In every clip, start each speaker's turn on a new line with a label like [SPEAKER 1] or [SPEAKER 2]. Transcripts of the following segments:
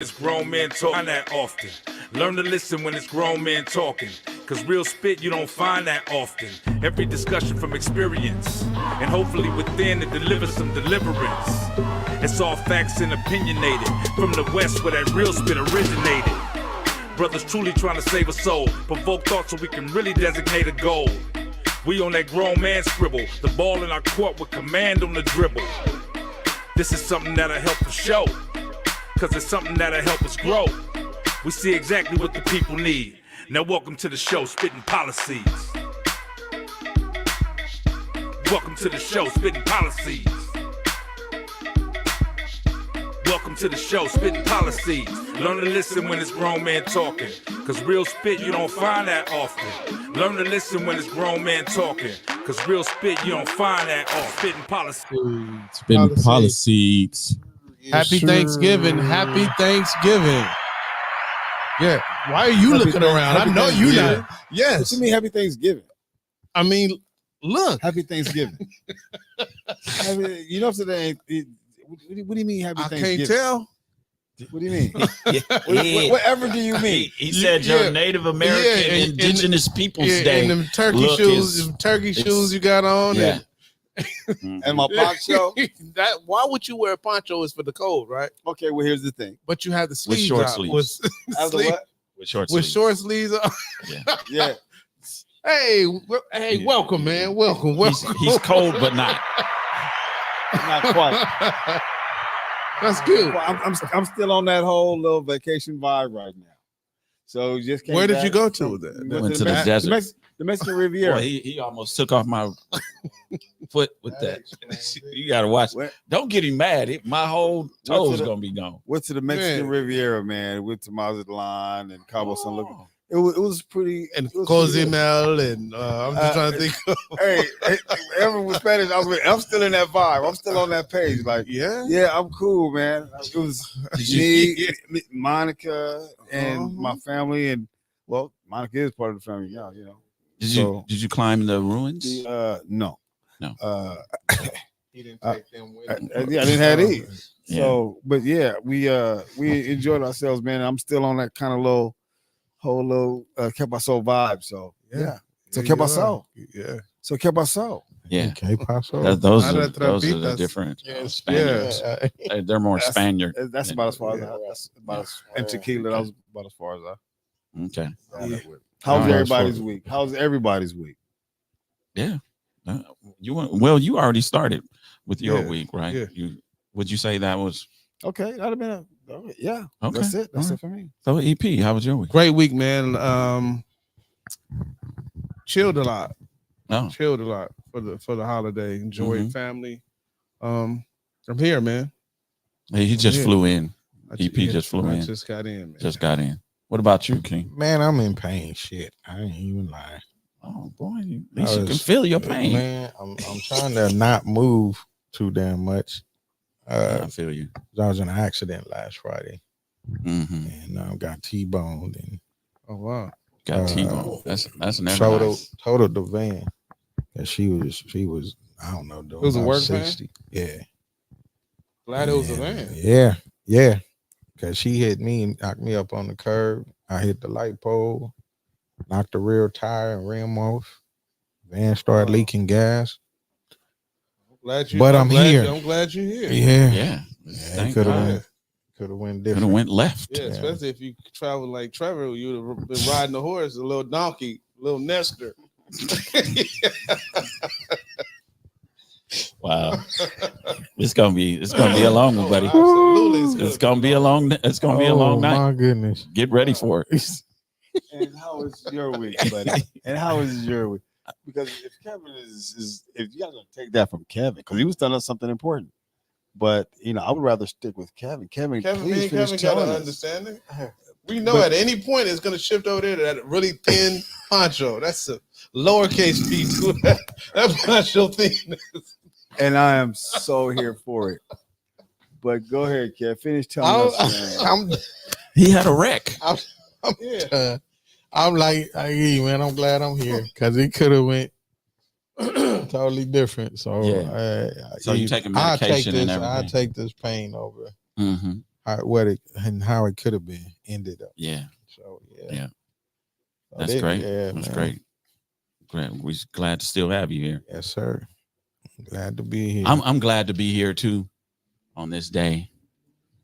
[SPEAKER 1] It's grown men talking that often. Learn to listen when it's grown men talking. Cause real spit you don't find that often. Every discussion from experience. And hopefully within it delivers some deliverance. It's all facts and opinionated. From the west where that real spit originated. Brothers truly trying to save a soul. Provoke thought so we can really designate a goal. We on that grown man scribble. The ball in our court with command on the dribble. This is something that'll help the show. Cause it's something that'll help us grow. We see exactly what the people need. Now welcome to the show, Spitt'n Pollasedz. Welcome to the show, Spitt'n Pollasedz. Welcome to the show, Spitt'n Pollasedz. Learn to listen when it's grown man talking. Cause real spit you don't find that often. Learn to listen when it's grown man talking. Cause real spit you don't find that often. Spitt'n Pollasedz.
[SPEAKER 2] Spitt'n Pollasedz.
[SPEAKER 3] Happy Thanksgiving. Happy Thanksgiving. Yeah. Why are you looking around? I know you not. Yes.
[SPEAKER 4] What you mean happy Thanksgiving?
[SPEAKER 3] I mean, look.
[SPEAKER 4] Happy Thanksgiving. You know today. What do you mean happy
[SPEAKER 3] I
[SPEAKER 4] Thanksgiving?
[SPEAKER 3] can't tell.
[SPEAKER 4] What do you mean? Whatever do you mean?
[SPEAKER 2] He said your Native American indigenous people's day.
[SPEAKER 3] And them turkey shoes you got on.
[SPEAKER 2] Yeah.
[SPEAKER 4] And my poncho.
[SPEAKER 3] Why would you wear a poncho? Is for the cold, right?
[SPEAKER 4] Okay, well here's the thing.
[SPEAKER 3] But you have the sleeves
[SPEAKER 2] short
[SPEAKER 3] out.
[SPEAKER 2] sleeves. With short sleeves.
[SPEAKER 3] On.
[SPEAKER 4] Yeah.
[SPEAKER 3] Hey, welcome, man. Welcome.
[SPEAKER 2] He's cold, but not.
[SPEAKER 4] Not quite.
[SPEAKER 3] That's good.
[SPEAKER 4] I'm still on that whole little vacation vibe right now. So just came
[SPEAKER 3] Where did
[SPEAKER 4] back
[SPEAKER 3] you go to?
[SPEAKER 2] Went to the desert.
[SPEAKER 4] The Mexican Riviera.
[SPEAKER 2] Boy, he almost took off my foot with that. You gotta watch. Don't get him mad. My whole toes gonna be gone.
[SPEAKER 4] Went to the Mexican Riviera, man. Went to Mazatlan and Cabo San Lucas. It was pretty.
[SPEAKER 3] And Cozumel and I'm just trying to think.
[SPEAKER 4] Hey, everyone was Spanish. I'm still in that vibe. I'm still on that page. Like, yeah, I'm cool, man. It was me, Monica, and my family, and well, Monica is part of the family now. You know.
[SPEAKER 2] Did you climb the ruins?
[SPEAKER 4] No.
[SPEAKER 3] He didn't take them with him.
[SPEAKER 4] I didn't have these. So, but yeah, we enjoyed ourselves, man. I'm still on that kind of whole kept our soul vibe. So yeah. So kept our soul.
[SPEAKER 3] Yeah.
[SPEAKER 4] So kept our soul.
[SPEAKER 2] Yeah.
[SPEAKER 3] Those
[SPEAKER 2] are the different Spaniards. They're more Spaniard.
[SPEAKER 4] That's about as far as and tequila. That was about as far as I.
[SPEAKER 2] Okay.
[SPEAKER 4] How's everybody's week? How's everybody's week?
[SPEAKER 2] Yeah. You already started with your week, right? Yeah. Would you say that was
[SPEAKER 4] okay? That'd have been yeah.
[SPEAKER 2] Okay.
[SPEAKER 4] That's it. That's it for me.
[SPEAKER 2] So EP, how was your week?
[SPEAKER 3] Great week, man. Chilled a lot.
[SPEAKER 2] Oh.
[SPEAKER 3] Chilled a lot for the holiday. Enjoyed family. I'm here, man.
[SPEAKER 2] Hey, he just flew in. EP just flew in.
[SPEAKER 3] Just got in, man.
[SPEAKER 2] Just got in. What about you, King?
[SPEAKER 5] Man, I'm in pain. Shit, I ain't even lying.
[SPEAKER 2] Oh boy, at least you can feel your pain.
[SPEAKER 5] Man, I'm trying to not move too damn much.
[SPEAKER 2] I feel you.
[SPEAKER 5] I was in an accident last Friday,
[SPEAKER 2] and
[SPEAKER 5] and got T-boned and
[SPEAKER 3] oh wow,
[SPEAKER 2] got T-boned. That's never nice.
[SPEAKER 5] Totaled the van. And she was I don't know.
[SPEAKER 3] It was a work
[SPEAKER 5] 60. Van? Yeah.
[SPEAKER 3] Glad it was a van.
[SPEAKER 5] Yeah. Cause she hit me and knocked me up on the curb. I hit the light pole, knocked the rear tire and rim off. Van started leaking gas. I'm here.
[SPEAKER 3] I'm glad you're here.
[SPEAKER 5] Yeah.
[SPEAKER 2] Could
[SPEAKER 5] have went different.
[SPEAKER 2] Could have went left.
[SPEAKER 3] Yeah, especially if you travel like Trevor, you would have been riding a horse, a little donkey, a little Nestor.
[SPEAKER 2] Wow, it's gonna be a long one, buddy.
[SPEAKER 3] Absolutely,
[SPEAKER 2] it's gonna be a long night.
[SPEAKER 5] My goodness,
[SPEAKER 2] get ready for it.
[SPEAKER 4] And how was your week, buddy? And how was your week? Because if Kevin is if you guys don't take that from Kevin, because he was telling us something important. But I would rather stick with Kevin. Kevin got
[SPEAKER 3] an understanding. We know at any point it's gonna shift over there to that really thin poncho. That's a lowercase p to that poncho thing.
[SPEAKER 4] And I am so here for it. But go ahead, Kev. Finish telling us.
[SPEAKER 2] He had a wreck.
[SPEAKER 5] I'm like, man, I'm glad I'm here because it could have went totally different. So,
[SPEAKER 2] so you taking medication and everything.
[SPEAKER 5] I take this pain over how it could have been ended up.
[SPEAKER 2] Yeah.
[SPEAKER 5] So
[SPEAKER 2] Yeah.
[SPEAKER 5] So
[SPEAKER 2] That's great.
[SPEAKER 5] Yeah,
[SPEAKER 2] That's
[SPEAKER 5] man.
[SPEAKER 2] great. Great. We're glad to still have you here.
[SPEAKER 5] Yes, sir. Glad to be here.
[SPEAKER 2] I'm glad to be here too on this day,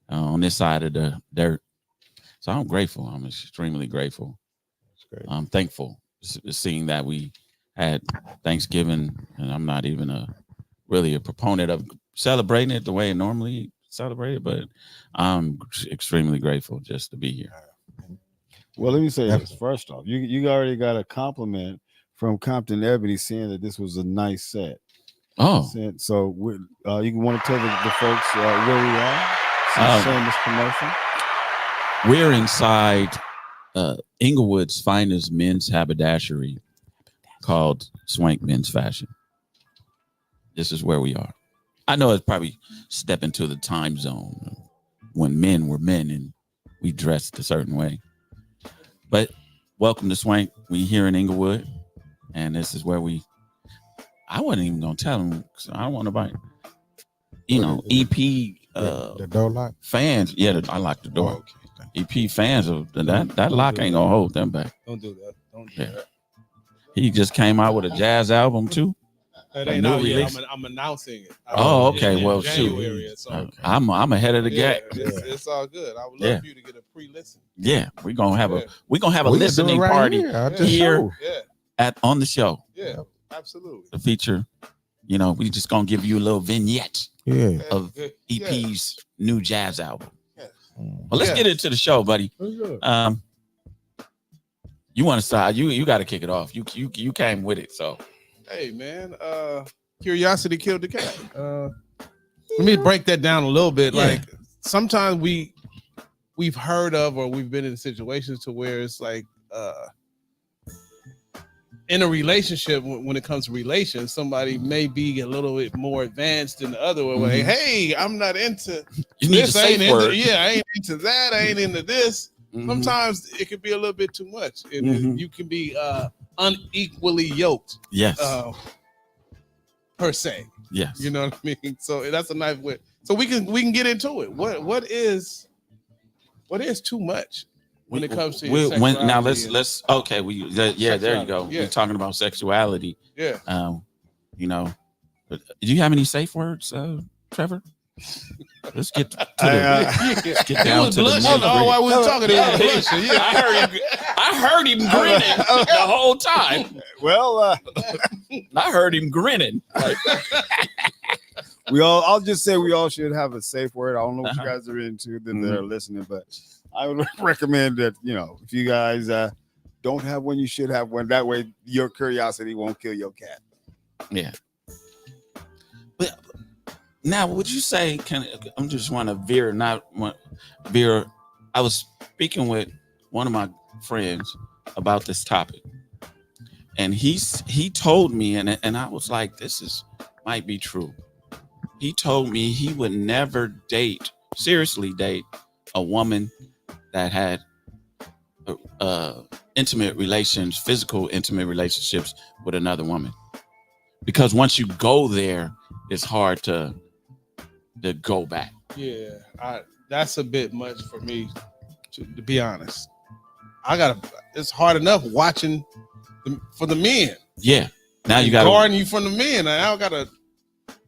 [SPEAKER 2] on this side of the dirt. So I'm grateful. I'm extremely grateful.
[SPEAKER 5] That's great.
[SPEAKER 2] I'm thankful seeing that we had Thanksgiving, and I'm not even really a proponent of celebrating it the way it normally celebrated, but I'm extremely grateful just to be here.
[SPEAKER 4] Well, let me say this. First off, you already got a compliment from Compton Ebony saying that this was a nice set.
[SPEAKER 2] Oh,
[SPEAKER 4] so you want to tell the folks where we are? Shameless promotion.
[SPEAKER 2] We're inside Inglewood's finest men's haberdashery called Swank Men's Fashion. This is where we are. I know it's probably step into the time zone when men were men and we dressed a certain way. But welcome to Swank. We here in Inglewood, and this is where I wasn't even gonna tell them because I don't want to buy, EP
[SPEAKER 5] the door lock
[SPEAKER 2] fans. Yeah, I locked the door.
[SPEAKER 5] Oh, okay.
[SPEAKER 2] EP fans of that lock ain't gonna hold them back.
[SPEAKER 3] Don't do that. Don't do that.
[SPEAKER 2] He just came out with a jazz album too.
[SPEAKER 3] It
[SPEAKER 2] A
[SPEAKER 3] ain't
[SPEAKER 2] new
[SPEAKER 3] out yet.
[SPEAKER 2] release?
[SPEAKER 3] I'm announcing it.
[SPEAKER 2] Oh, okay.
[SPEAKER 3] In
[SPEAKER 2] Well,
[SPEAKER 3] January,
[SPEAKER 2] shoot.
[SPEAKER 3] so
[SPEAKER 2] I'm ahead of the game.
[SPEAKER 3] it's all good. I would love for you to get a pre-listen.
[SPEAKER 2] Yeah, we're gonna have a
[SPEAKER 5] We can do it
[SPEAKER 2] listening
[SPEAKER 5] right
[SPEAKER 2] party
[SPEAKER 5] here at the
[SPEAKER 2] here.
[SPEAKER 5] show.
[SPEAKER 3] Yeah,
[SPEAKER 2] on the show.
[SPEAKER 3] yeah, absolutely.
[SPEAKER 2] The feature, we just gonna give you a little vignette
[SPEAKER 5] Yeah.
[SPEAKER 2] of
[SPEAKER 3] Yeah.
[SPEAKER 2] EP's new jazz album.
[SPEAKER 3] Yes.
[SPEAKER 5] Mm.
[SPEAKER 2] Well, let's get into the show, buddy. You want to start? You got to kick it off. You came with it, so.
[SPEAKER 3] Hey, man. Curiosity killed the cat. Let me break that down a little bit.
[SPEAKER 2] Yeah.
[SPEAKER 3] Like sometimes we've heard of or we've been in situations to where it's like in a relationship when it comes to relations, somebody may be a little bit more advanced than the other way.
[SPEAKER 2] Mhm.
[SPEAKER 3] Hey, I'm not into
[SPEAKER 2] You need
[SPEAKER 3] this.
[SPEAKER 2] a
[SPEAKER 3] I ain't
[SPEAKER 2] safe word.
[SPEAKER 3] I ain't into that. I ain't into this.
[SPEAKER 2] Mhm.
[SPEAKER 3] Sometimes it can be a little bit too much, and
[SPEAKER 2] Mhm.
[SPEAKER 3] you can be unequally yoked.
[SPEAKER 2] Yes.
[SPEAKER 3] Per se,
[SPEAKER 2] Yes.
[SPEAKER 3] you know what I mean. So that's a nice way. So we can get into it. What is too much when it comes to your
[SPEAKER 2] now
[SPEAKER 3] sexuality
[SPEAKER 2] let's okay. There you go.
[SPEAKER 3] Yeah.
[SPEAKER 2] We're talking about sexuality.
[SPEAKER 3] yeah.
[SPEAKER 2] Do you have any safe words, Trevor? Let's get to
[SPEAKER 3] Let's
[SPEAKER 2] get down to the nitty-gritty.
[SPEAKER 3] while we were talking. He was blushing. Yeah.
[SPEAKER 2] I heard him grinning the whole time.
[SPEAKER 4] Well,
[SPEAKER 2] I heard him grinning. Like,
[SPEAKER 4] I'll just say we all should have a safe word. I don't know what you guys are into that are listening, but I would recommend that, if you guys don't have one, you should have one. That way your curiosity won't kill your cat.
[SPEAKER 2] yeah. But now, would you say, I'm just want to veer. I was speaking with one of my friends about this topic, and he told me, and I was like, might be true. He told me he would never seriously date a woman that had physical intimate relationships with another woman, because once you go there, it's hard to go back.
[SPEAKER 3] Yeah, that's a bit much for me, to be honest. It's hard enough watching for the men.
[SPEAKER 2] Yeah. Now you got
[SPEAKER 3] guarding you from the men.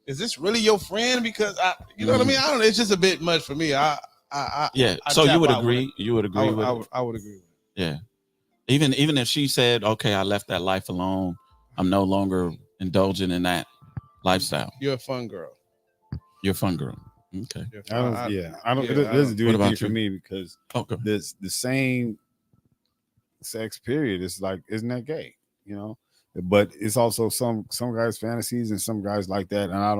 [SPEAKER 3] Is this really your friend? Because you know what I mean? I don't know. It's just a bit much for me.
[SPEAKER 2] So you would agree? You would agree with it?
[SPEAKER 3] I would agree with it.
[SPEAKER 2] Yeah. Even if she said, okay, I left that life alone, I'm no longer indulging in that lifestyle.
[SPEAKER 3] You're a fun girl.
[SPEAKER 2] You're a fun girl. Okay.
[SPEAKER 4] It doesn't do anything for me because the same sex period is like, isn't that gay? But it's also some guys' fantasies and some guys like that, and I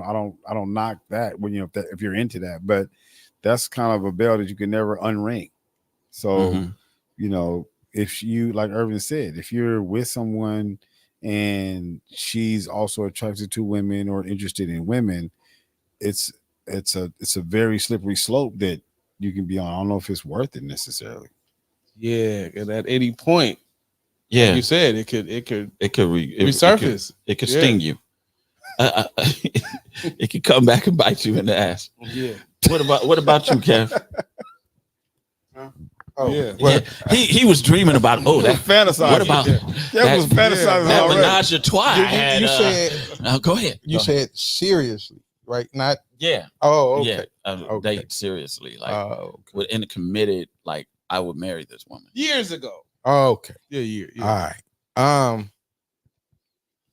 [SPEAKER 4] don't knock that when if you're into that, but that's kind of a bell that you can never unring. So if you, like Irvin said, if you're with someone and she's also attracted to women or interested in women, it's a very slippery slope that you can be on. I don't know if it's worth it necessarily.
[SPEAKER 3] Yeah, and at any point,
[SPEAKER 2] yeah,
[SPEAKER 3] like you said it could resurface.
[SPEAKER 2] It could sting you. It could come back and bite you in the ass.
[SPEAKER 3] Yeah.
[SPEAKER 2] What about you, Kev?
[SPEAKER 5] Oh,
[SPEAKER 3] Yeah.
[SPEAKER 5] well,
[SPEAKER 2] He was dreaming about that.
[SPEAKER 4] Fantasizing.
[SPEAKER 2] What about
[SPEAKER 4] Kevin was fantasizing
[SPEAKER 2] that
[SPEAKER 4] already.
[SPEAKER 2] menage a trois?
[SPEAKER 5] you said
[SPEAKER 2] Go ahead.
[SPEAKER 5] you
[SPEAKER 2] Go ahead.
[SPEAKER 5] said seriously, right? Not
[SPEAKER 2] Yeah.
[SPEAKER 5] oh,
[SPEAKER 2] Yeah.
[SPEAKER 5] okay. Okay.
[SPEAKER 2] Date seriously, like
[SPEAKER 5] Okay.
[SPEAKER 2] in a committed, like I would marry this woman.
[SPEAKER 3] Years ago.
[SPEAKER 5] Okay.
[SPEAKER 3] Yeah.
[SPEAKER 5] All right.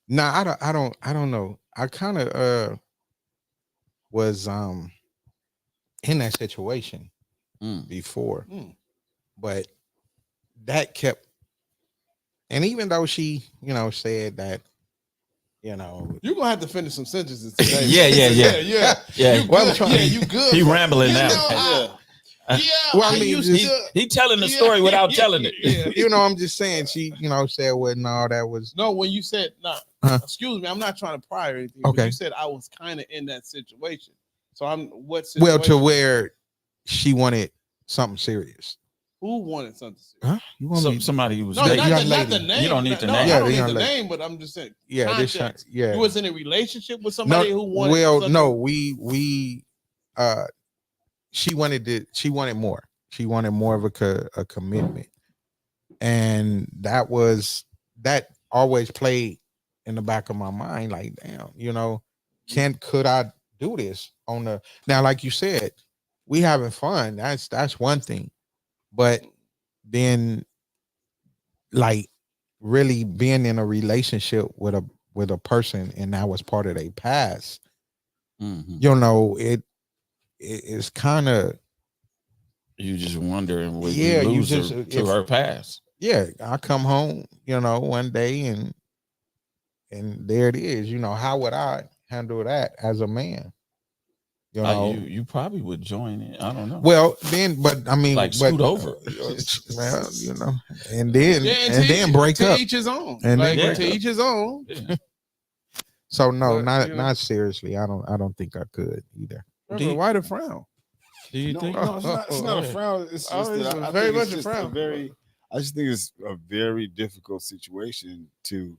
[SPEAKER 5] Nah, I don't know. I kind of was in that situation before, but that kept, and even though she, said that,
[SPEAKER 3] You're gonna have to finish some sentences today.
[SPEAKER 2] Yeah.
[SPEAKER 3] You good.
[SPEAKER 2] He rambling now.
[SPEAKER 5] Well, I mean,
[SPEAKER 2] he telling the story without telling it.
[SPEAKER 5] I'm just saying she, said what and all that was.
[SPEAKER 3] No, when you said excuse me, I'm not trying to pry or anything.
[SPEAKER 5] Okay.
[SPEAKER 3] But you said I was kind of in that situation. So what situation?
[SPEAKER 5] Well, to where she wanted something serious.
[SPEAKER 3] Who wanted something serious?
[SPEAKER 5] Huh? You want
[SPEAKER 2] Somebody who was
[SPEAKER 3] No,
[SPEAKER 2] dating.
[SPEAKER 3] not the name.
[SPEAKER 2] You don't need the
[SPEAKER 3] No,
[SPEAKER 2] name.
[SPEAKER 3] I don't
[SPEAKER 5] the
[SPEAKER 3] need
[SPEAKER 5] young
[SPEAKER 3] the
[SPEAKER 5] lady.
[SPEAKER 3] name, but I'm just saying.
[SPEAKER 5] Yeah,
[SPEAKER 3] context.
[SPEAKER 5] yeah.
[SPEAKER 3] You was in a relationship with somebody who wanted.
[SPEAKER 5] We she wanted more. She wanted more of a commitment, and that always played in the back of my mind. Like, damn, could I do this on the now? Like you said, we having fun. That's one thing, but then like really being in a relationship with a person and that was part of their past, it's kind of,
[SPEAKER 2] you just wondering would
[SPEAKER 5] yeah,
[SPEAKER 2] you
[SPEAKER 5] you
[SPEAKER 2] lose
[SPEAKER 5] just
[SPEAKER 2] her to her past.
[SPEAKER 5] Yeah, I come home, one day and there it is. How would I handle that as a man?
[SPEAKER 2] You probably would join it. I don't know.
[SPEAKER 5] Well, then, but I mean,
[SPEAKER 2] like scoot over.
[SPEAKER 5] Well, and then break
[SPEAKER 3] to
[SPEAKER 5] up.
[SPEAKER 3] Each his own.
[SPEAKER 5] And
[SPEAKER 3] like,
[SPEAKER 5] then
[SPEAKER 3] to each his own.
[SPEAKER 2] Yeah.
[SPEAKER 5] So no,
[SPEAKER 3] But,
[SPEAKER 5] not seriously. I don't think I could either.
[SPEAKER 3] Why the frown?
[SPEAKER 2] Do you think?
[SPEAKER 4] No, it's not a frown. It's just that I
[SPEAKER 3] very
[SPEAKER 4] think
[SPEAKER 3] much
[SPEAKER 4] it's
[SPEAKER 3] a
[SPEAKER 4] just
[SPEAKER 3] frown.
[SPEAKER 4] I just think it's a very difficult situation to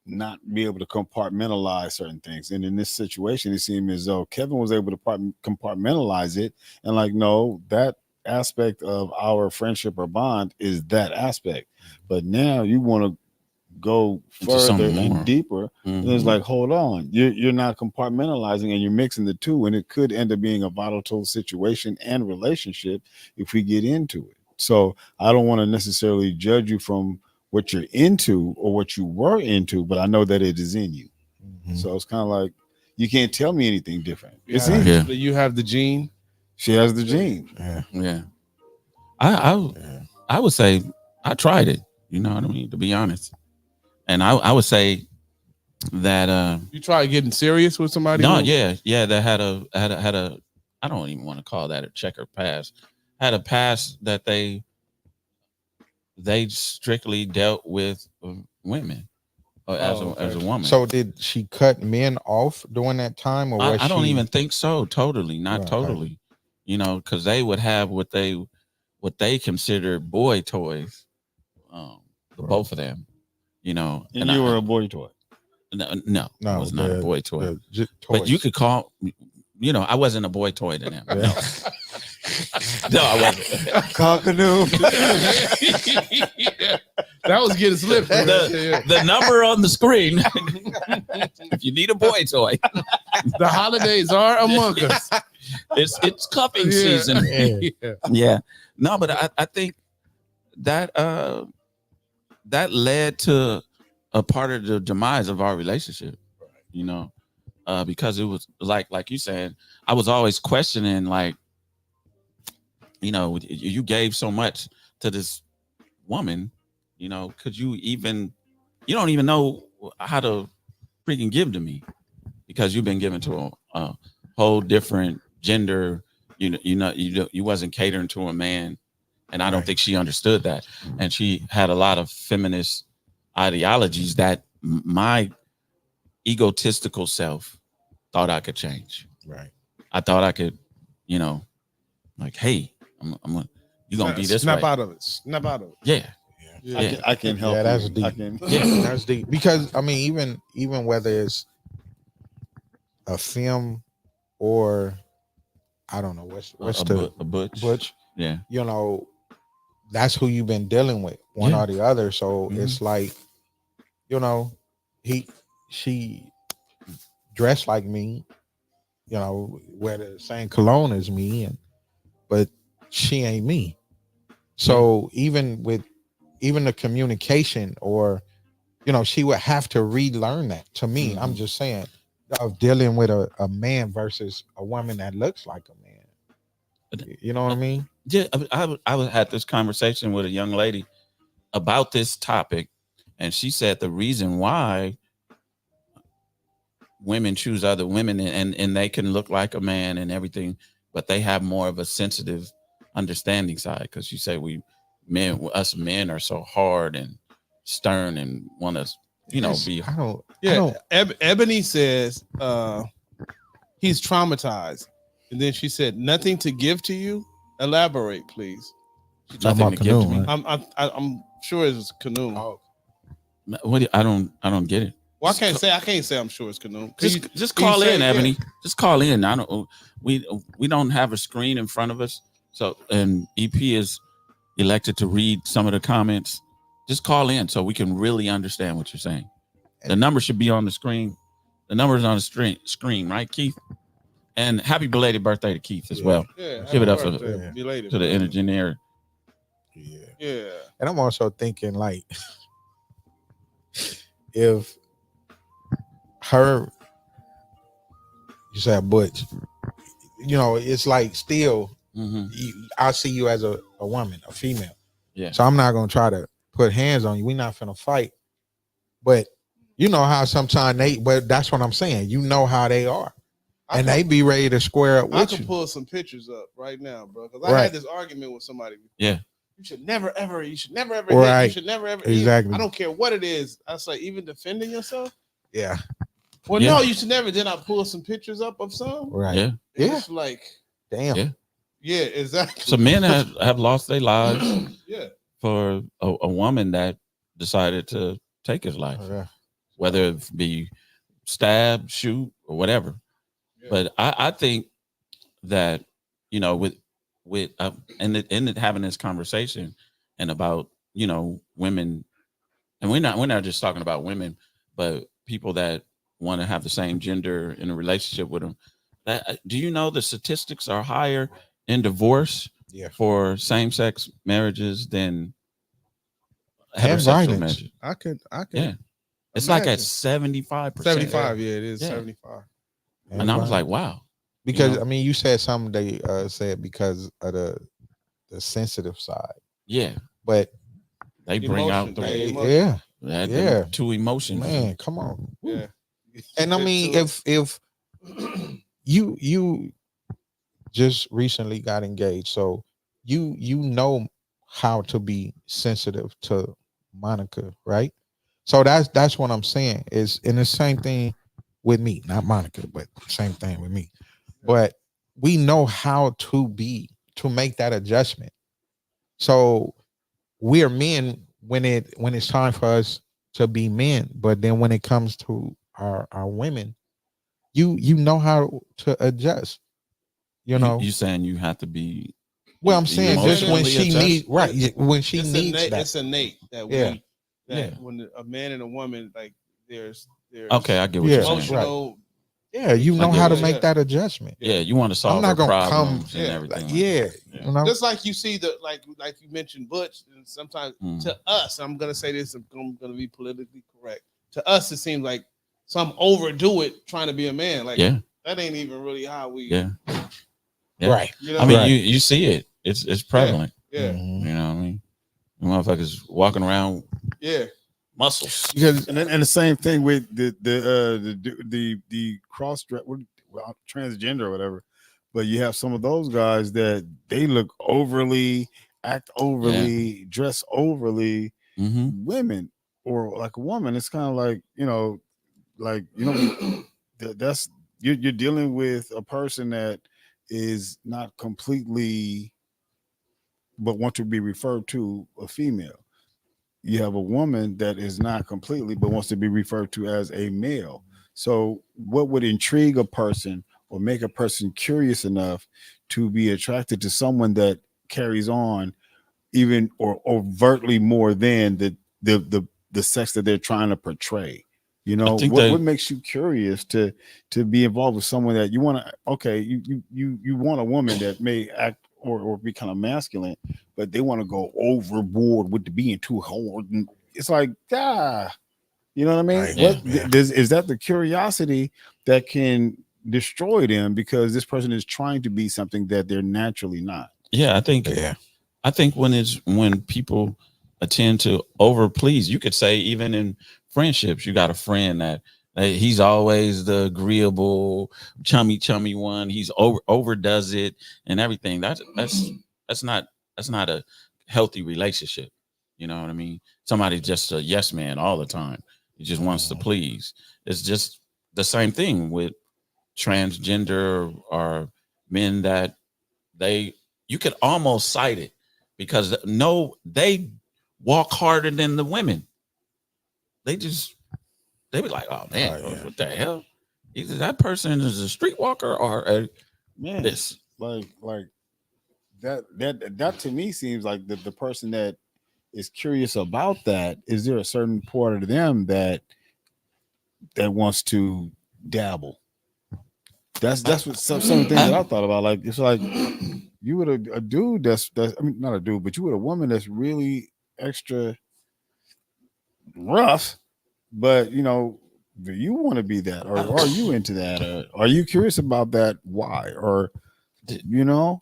[SPEAKER 4] not be able to compartmentalize certain things. And in this situation, it seemed as though Kevin was able to compartmentalize it and like, no, that aspect of our friendship or bond is that aspect. But now you want to go further and deeper. And it's like, hold on, you're not compartmentalizing and you're mixing the two, and it could end up being a volatile situation and relationship if we get into it. So I don't want to necessarily judge you from what you're into or what you were into, but I know that it is in you. So it's kind of like you can't tell me anything different. It's in you.
[SPEAKER 3] You have the gene.
[SPEAKER 4] She has the gene.
[SPEAKER 2] Yeah. I would say I tried it. You know what I mean? To be honest, and I would say that
[SPEAKER 3] you tried getting serious with somebody.
[SPEAKER 2] No, yeah. That had a. I don't even want to call that a checker past. Had a past that they strictly dealt with women as a woman.
[SPEAKER 5] So did she cut men off during that time, or
[SPEAKER 2] I don't even think so. Totally, not totally. Because they would have what they consider boy toys. Both of them. And
[SPEAKER 4] you were a boy toy.
[SPEAKER 2] No, I was not a boy toy. But you could call. I wasn't a boy toy to them. No. No, I wasn't.
[SPEAKER 4] Cockadoo.
[SPEAKER 3] That was getting slipped.
[SPEAKER 2] The number on the screen. If you need a boy toy,
[SPEAKER 3] the holidays are among us.
[SPEAKER 2] It's cuffing season. Yeah. No, but I think that that led to a part of the demise of our relationship. Because it was like you said, I was always questioning, like, you gave so much to this woman, could you don't even know how to freaking give to me, because you've been given to a whole different gender, you wasn't catering to a man. And I don't think she understood that. And she had a lot of feminist ideologies that my egotistical self thought I could change.
[SPEAKER 5] Right.
[SPEAKER 2] I thought I could, like, hey, you're gonna be this
[SPEAKER 3] snap
[SPEAKER 2] way.
[SPEAKER 3] out of it. Snap out of it.
[SPEAKER 2] Yeah.
[SPEAKER 4] I can help.
[SPEAKER 5] Yeah, that's
[SPEAKER 4] you.
[SPEAKER 5] deep. That's deep. Because I mean, even whether it's a film or I don't know what's
[SPEAKER 2] a butch. Yeah.
[SPEAKER 5] you know, that's who you've been dealing with, one
[SPEAKER 2] Yeah.
[SPEAKER 5] or the other. So
[SPEAKER 2] Mhm.
[SPEAKER 5] it's like, you know, she dressed like me, you know, wear the same cologne as me, but she ain't me. So even the communication, or you know, she would have to relearn that. To me, I'm just saying, of dealing with a man versus a woman that looks like a man. You know what I mean?
[SPEAKER 2] Yeah, I had this conversation with a young lady about this topic, and she said the reason why women choose other women, and they can look like a man and everything, but they have more of a sensitive understanding side, because you say us men are so hard and stern and want to be.
[SPEAKER 3] Yeah, Ebony says he's traumatized, and then she said, "Nothing to give to you." Elaborate, please.
[SPEAKER 2] Nothing to give to me.
[SPEAKER 3] I'm sure it's Canoe.
[SPEAKER 5] Oh,
[SPEAKER 2] I don't get it.
[SPEAKER 3] Well, I can't say I'm sure it's Canoe.
[SPEAKER 2] Just call in, Ebony. Just call in. I don't. We don't have a screen in front of us, so and EP is elected to read some of the comments. Just call in so we can really understand what you're saying. The number should be on the screen. The number is on the screen, right, Keith? And happy belated birthday to Keith as well.
[SPEAKER 3] Yeah,
[SPEAKER 2] give it up
[SPEAKER 3] to
[SPEAKER 2] the engineer.
[SPEAKER 3] Yeah.
[SPEAKER 5] And I'm also thinking, like, if her, you said Butch, you know, it's like still, I see you as a woman, a female.
[SPEAKER 2] Yeah.
[SPEAKER 5] So I'm not gonna try to put hands on you. We're not finna fight. But you know how sometimes but that's what I'm saying. You know how they are. And they be ready to square up with you.
[SPEAKER 3] I can pull some pictures up right now, bro. Because I had this argument with somebody before.
[SPEAKER 2] Yeah.
[SPEAKER 3] You should never ever hit. You should never ever
[SPEAKER 5] exactly.
[SPEAKER 3] I don't care what it is. I say, even defending yourself.
[SPEAKER 5] Yeah.
[SPEAKER 3] Well, no, you should never. Then I pull some pictures up of some.
[SPEAKER 5] Right.
[SPEAKER 2] Yeah.
[SPEAKER 3] It's like,
[SPEAKER 5] damn.
[SPEAKER 3] Yeah, exactly.
[SPEAKER 2] So men have lost their lives
[SPEAKER 3] for
[SPEAKER 2] a woman that decided to take his life, whether it be stab, shoot, or whatever. Yeah. But I think that, you know, with and having this conversation and about, you know, women, and we're not just talking about women, but people that want to have the same gender in a relationship with them. Do you know the statistics are higher in divorce for same-sex marriages than heterosexual marriages?
[SPEAKER 3] I could.
[SPEAKER 2] Yeah. It's like at 75%.
[SPEAKER 3] 75, yeah, it is 75.
[SPEAKER 2] And I was like, wow.
[SPEAKER 5] Because
[SPEAKER 2] you know?
[SPEAKER 5] I mean, you said something they said because of the sensitive side.
[SPEAKER 2] Yeah.
[SPEAKER 5] But
[SPEAKER 2] they bring out the two emotions.
[SPEAKER 5] Man, come on.
[SPEAKER 3] Yeah.
[SPEAKER 5] And I mean, if you just recently got engaged, so you know how to be sensitive to Monica, right? So that's what I'm saying. Is in the same thing with me, not Monica, but same thing with me. But we know how to make that adjustment. So we're men when it's time for us to be men, but then when it comes to our women, you know how to adjust. You know,
[SPEAKER 2] you saying you have to be.
[SPEAKER 5] Well, I'm saying just when she needs when she needs that.
[SPEAKER 3] It's innate that when a man and a woman, like there's
[SPEAKER 2] okay, I get what you're saying.
[SPEAKER 5] Right. Yeah, you know how to make that adjustment.
[SPEAKER 2] Yeah, you want to solve her problems and everything.
[SPEAKER 5] You know?
[SPEAKER 3] Just like you see like you mentioned Butch, and sometimes to us, I'm gonna say this, I'm gonna be politically correct. To us, it seems like some overdo it trying to be a man. Like that ain't even really how we.
[SPEAKER 2] Yeah.
[SPEAKER 5] Right.
[SPEAKER 3] You know
[SPEAKER 2] I mean, you see it. It's prevalent.
[SPEAKER 3] Yeah.
[SPEAKER 2] You know what I mean? Motherfuckers walking around.
[SPEAKER 3] Yeah.
[SPEAKER 2] Muscles.
[SPEAKER 4] Because and the same thing with the cross transgender or whatever, but you have some of those guys that they look overly, act overly, dress overly, women or like a woman. It's kind of like that's you're dealing with a person that is not completely, but want to be referred to a female. You have a woman that is not completely, but wants to be referred to as a male. So what would intrigue a person or make a person curious enough to be attracted to someone that carries on even or overtly more than the sex that they're trying to portray. You know, what makes you curious to be involved with someone that you want to? Okay, you want a woman that may act or be kind of masculine, but they want to go overboard with the being too hard. And it's like, you know what I mean? Is that the curiosity that can destroy them because this person is trying to be something that they're naturally not?
[SPEAKER 2] Yeah, I think when people tend to over please, you could say even in friendships, you got a friend that he's always the agreeable, chummy one. He's overdoes it and everything. That's not a healthy relationship. You know what I mean? Somebody's just a yes man all the time. He just wants to please. It's just the same thing with transgender or men that you could almost cite it because they walk harder than the women. They be like, oh man, what the hell? Either that person is a streetwalker or a
[SPEAKER 4] man.
[SPEAKER 2] This
[SPEAKER 4] like that to me seems like the person that is curious about that. Is there a certain part of them that wants to dabble? That's what some things that I thought about. Like it's like you would a dude that's I mean not a dude, but you would a woman that's really extra rough, but you know, do you want to be that, or are you into that, or are you curious about that? Why, or you know,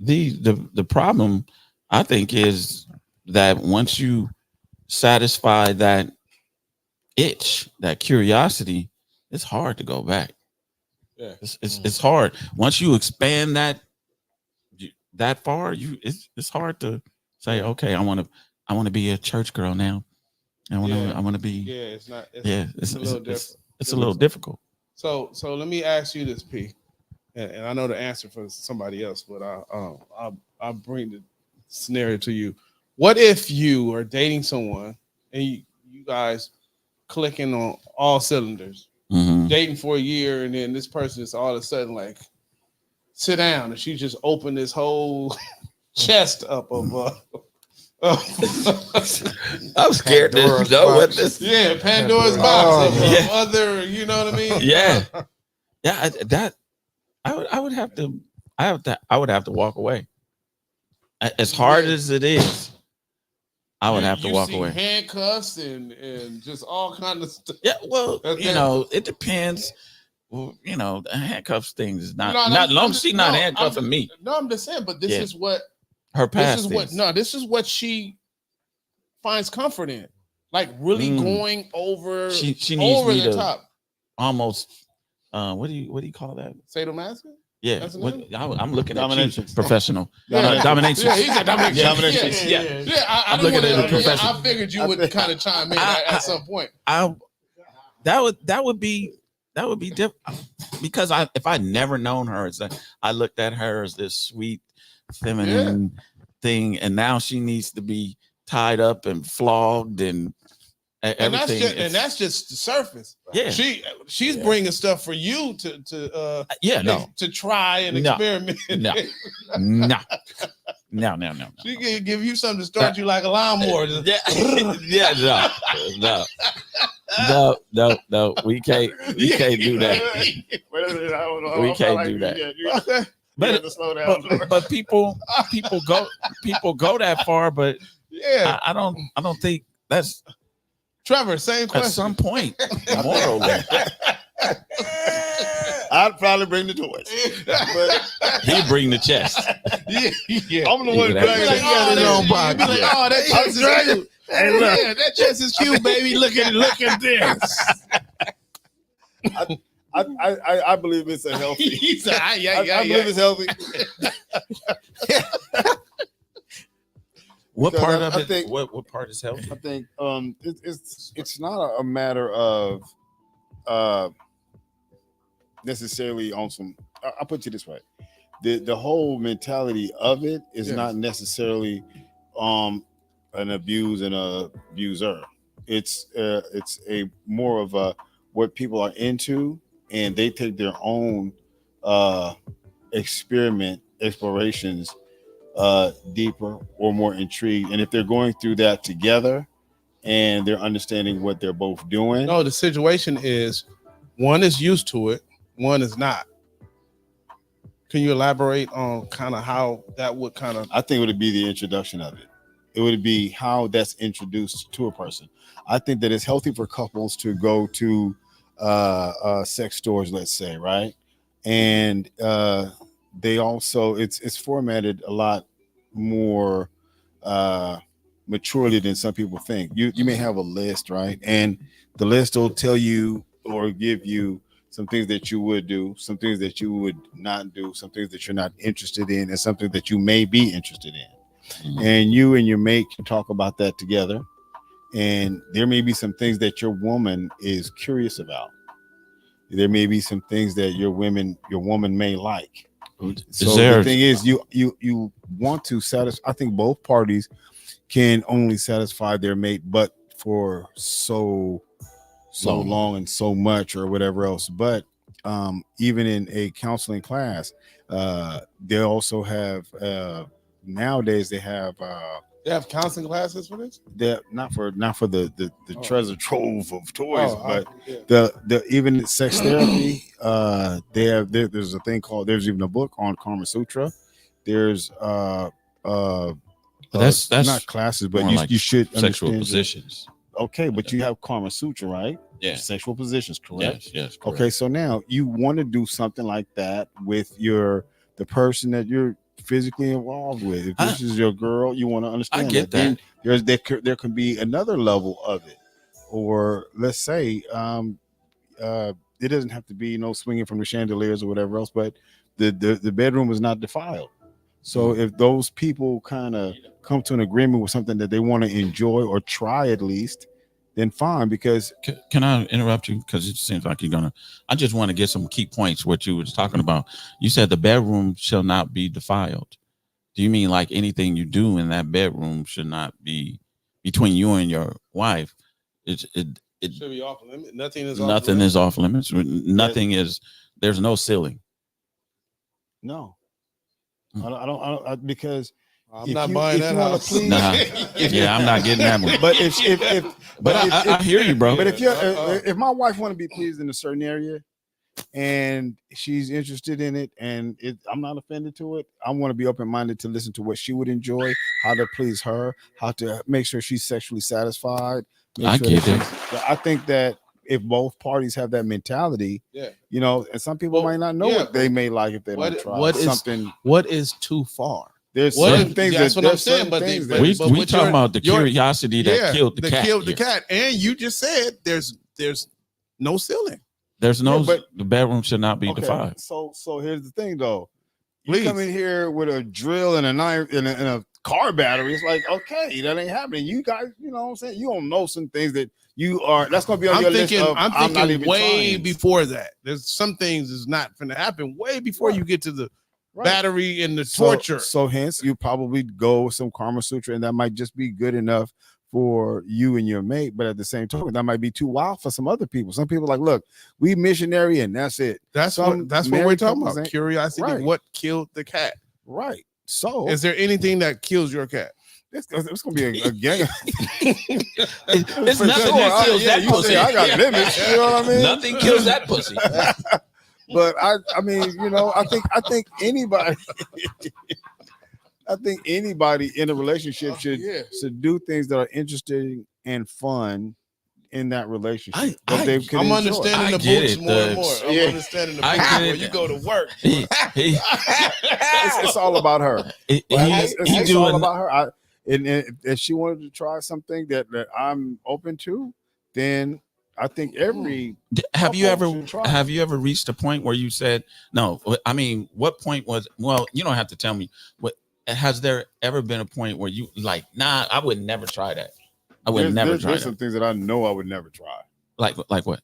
[SPEAKER 2] the problem I think is that once you satisfy that itch, that curiosity, it's hard to go back. Yeah, it's hard once you expand that far. It's hard to say, okay, I want to be a church girl now. I want to be.
[SPEAKER 3] Yeah, it's not. It's a little different.
[SPEAKER 2] It's a little difficult.
[SPEAKER 3] So let me ask you this, P, and I know the answer for somebody else, but I'll bring the scenario to you. What if you are dating someone and you guys clicking on all cylinders, dating for a year, and then this person is all of a sudden like, sit down, and she just opened this whole chest up of
[SPEAKER 2] I'm scared to know what this.
[SPEAKER 3] Yeah, Pandora's box of other. You know what I mean?
[SPEAKER 2] Yeah. That I would have to walk away. As hard as it is, I would have to walk away.
[SPEAKER 3] Handcuffs and just all kind of stuff.
[SPEAKER 2] Yeah, well, you know, it depends. Well, you know, the handcuffs thing is not long as she's not handcuffing me.
[SPEAKER 3] No, I'm just saying, but this is what
[SPEAKER 2] her past
[SPEAKER 3] this is what she finds comfort in. Like really going over
[SPEAKER 2] she needs
[SPEAKER 3] over
[SPEAKER 2] me
[SPEAKER 3] the
[SPEAKER 2] to
[SPEAKER 3] top.
[SPEAKER 2] Almost what do you call that?
[SPEAKER 3] Sadomasochism?
[SPEAKER 2] Yeah, I'm looking
[SPEAKER 4] domination.
[SPEAKER 2] At you, professional.
[SPEAKER 3] Yeah.
[SPEAKER 2] Domination.
[SPEAKER 3] Yeah, he said domination.
[SPEAKER 2] Domination.
[SPEAKER 3] Yeah. I'm looking at it professional. I figured you would kind of chime in at some point.
[SPEAKER 2] That would be different because if I never known her, it's like I looked at her as this sweet, feminine thing, and now she needs to be tied up and flogged and everything.
[SPEAKER 3] And that's just the surface.
[SPEAKER 2] Yeah,
[SPEAKER 3] she's bringing stuff for you to try and experiment.
[SPEAKER 2] No.
[SPEAKER 3] She can give you something to start you like a lawnmower.
[SPEAKER 2] No. We can't do that. We can't do that. But people go that far. But I don't think that's.
[SPEAKER 3] Trevor, same question.
[SPEAKER 2] At some point, morally,
[SPEAKER 4] I'd probably bring the toys, but
[SPEAKER 2] he'd bring the chest.
[SPEAKER 3] Yeah.
[SPEAKER 4] I'm the one dragging his own body.
[SPEAKER 3] Oh, that chest is cute. Hey, look, that chest is cute, baby. Look at this.
[SPEAKER 4] I believe it's a healthy. I believe it's healthy.
[SPEAKER 2] What part of it? What part is healthy?
[SPEAKER 4] I think it's not a matter of necessarily on some. I'll put it this way: the whole mentality of it is not necessarily an abuse and a abuser. It's a more of a what people are into, and they take their own explorations deeper or more intrigued. And if they're going through that together and they're understanding what they're both doing.
[SPEAKER 3] No, the situation is one is used to it, one is not. Can you elaborate on kind of how that would kind of?
[SPEAKER 4] I think it would be the introduction of it. It would be how that's introduced to a person. I think that it's healthy for couples to go to sex stores, let's say, right? And they also it's formatted a lot more maturely than some people think. You may have a list, right? And the list will tell you or give you some things that you would do, some things that you would not do, some things that you're not interested in, and something that you may be interested in. Mm-hmm. And you and your mate can talk about that together. And there may be some things that your woman is curious about. There may be some things that your woman may like. So the thing is, you want to satisfy. I think both parties can only satisfy their mate, but for so long and so much or whatever else. But even in a counseling class, they also have nowadays they have
[SPEAKER 3] counseling classes for this.
[SPEAKER 4] They're not for the treasure trove of toys, but the even sex therapy. There's a thing called, there's even a book on Kama Sutra. There's that's not classes, but you should
[SPEAKER 2] sexual positions.
[SPEAKER 4] Okay, but you have Kama Sutra, right?
[SPEAKER 2] Yeah.
[SPEAKER 4] Sexual positions, correct?
[SPEAKER 2] Yes, correct.
[SPEAKER 4] Okay, so now you want to do something like that with the person that you're physically involved with. If this is your girl, you want to understand.
[SPEAKER 2] I get that.
[SPEAKER 4] Then there can be another level of it, or let's say it doesn't have to be swinging from the chandeliers or whatever else, but the bedroom is not defiled. So if those people kind of come to an agreement with something that they want to enjoy or try at least, then fine. Because
[SPEAKER 2] can I interrupt you? Because it seems like I just want to get some key points. What you was talking about. You said the bedroom shall not be defiled. Do you mean like anything you do in that bedroom should not be between you and your wife? It should
[SPEAKER 3] be off limits. Nothing is
[SPEAKER 2] off limits. Nothing is. There's no ceiling.
[SPEAKER 4] No. I don't because
[SPEAKER 3] I'm not buying that house.
[SPEAKER 2] I'm not getting that one.
[SPEAKER 4] But
[SPEAKER 2] I hear you, bro.
[SPEAKER 4] But if my wife want to be pleased in a certain area and she's interested in it, and I'm not offended to it, I want to be open-minded to listen to what she would enjoy, how to please her, how to make sure she's sexually satisfied.
[SPEAKER 2] I get it.
[SPEAKER 4] I think that if both parties have that mentality, and some people might not know what they may like if they don't try something.
[SPEAKER 3] What is too far?
[SPEAKER 4] There's certain things.
[SPEAKER 3] That's what I'm saying. But
[SPEAKER 2] we talking about the curiosity that killed the cat.
[SPEAKER 3] Killed the cat, and you just said there's no ceiling.
[SPEAKER 2] There's no. The bedroom should not be defiled.
[SPEAKER 4] So here's the thing, though. You come in here with a drill and a knife and a car battery. It's like, okay, that ain't happening. You guys, you know what I'm saying? You don't know some things that that's going to be on your list of,
[SPEAKER 3] I'm thinking way before that. There's some things is not going to happen way before you get to the battery and the torture.
[SPEAKER 4] So hence, you probably go with some Kama Sutra, and that might just be good enough for you and your mate. But at the same time, that might be too wild for some other people. Some people are like, look, we missionary, and that's it.
[SPEAKER 3] That's what we're talking about. Curiosity. Right. What killed the cat?
[SPEAKER 4] Right. So,
[SPEAKER 3] is there anything that kills your cat?
[SPEAKER 4] It's gonna be a gang.
[SPEAKER 2] It's nothing that kills that pussy.
[SPEAKER 4] I got limits. You know what I mean?
[SPEAKER 2] Nothing kills that pussy.
[SPEAKER 4] But I mean, I think anybody, in a relationship should do things that are interesting and fun in that relationship.
[SPEAKER 3] I'm understanding the books more and more. I'm understanding the books where you go to work.
[SPEAKER 4] It's all about her. It's all about her. And if she wanted to try something that I'm open to, then I think
[SPEAKER 2] have you ever reached a point where you said no? I mean, what point was? Well, you don't have to tell me. What has there ever been a point where you like? Nah, I would never try that. I would never try.
[SPEAKER 4] There's some things that I know I would never try.
[SPEAKER 2] Like what?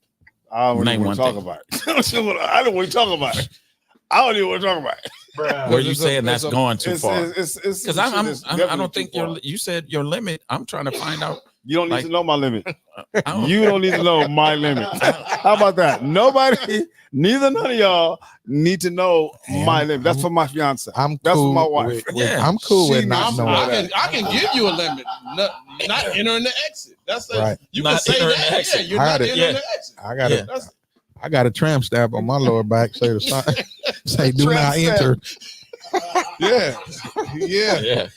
[SPEAKER 4] I don't even want to talk about it. I don't want to talk about it. I don't even want to talk about it.
[SPEAKER 2] Were you saying that's going too far?
[SPEAKER 4] Because
[SPEAKER 2] I don't think you said your limit. I'm trying to find out
[SPEAKER 4] You don't need
[SPEAKER 2] Like-
[SPEAKER 4] to know my limit.
[SPEAKER 2] don't-
[SPEAKER 4] You don't need to know my limit. How about that? Nobody, neither none of y'all need to know my limit. That's for my fiance.
[SPEAKER 5] I'm
[SPEAKER 4] That's
[SPEAKER 5] cool
[SPEAKER 4] for my wife.
[SPEAKER 2] Yeah.
[SPEAKER 5] I'm cool
[SPEAKER 4] She
[SPEAKER 5] with not
[SPEAKER 4] needs to
[SPEAKER 5] knowing.
[SPEAKER 4] know that.
[SPEAKER 3] I can give you a limit, not entering the exit. That's
[SPEAKER 5] Right.
[SPEAKER 3] You
[SPEAKER 2] Not
[SPEAKER 3] can say
[SPEAKER 2] entering
[SPEAKER 3] that.
[SPEAKER 2] the exit.
[SPEAKER 3] Yeah, you're
[SPEAKER 5] I
[SPEAKER 3] not
[SPEAKER 5] got it.
[SPEAKER 3] entering
[SPEAKER 2] Yeah.
[SPEAKER 3] the exit.
[SPEAKER 5] I got
[SPEAKER 2] Yeah.
[SPEAKER 5] a
[SPEAKER 3] That's,
[SPEAKER 5] I got a tramp stamp on my lower back. Say the sign. Say do
[SPEAKER 4] Tramp
[SPEAKER 5] not
[SPEAKER 4] stamp.
[SPEAKER 5] enter.
[SPEAKER 3] yeah, yeah.
[SPEAKER 2] Yeah.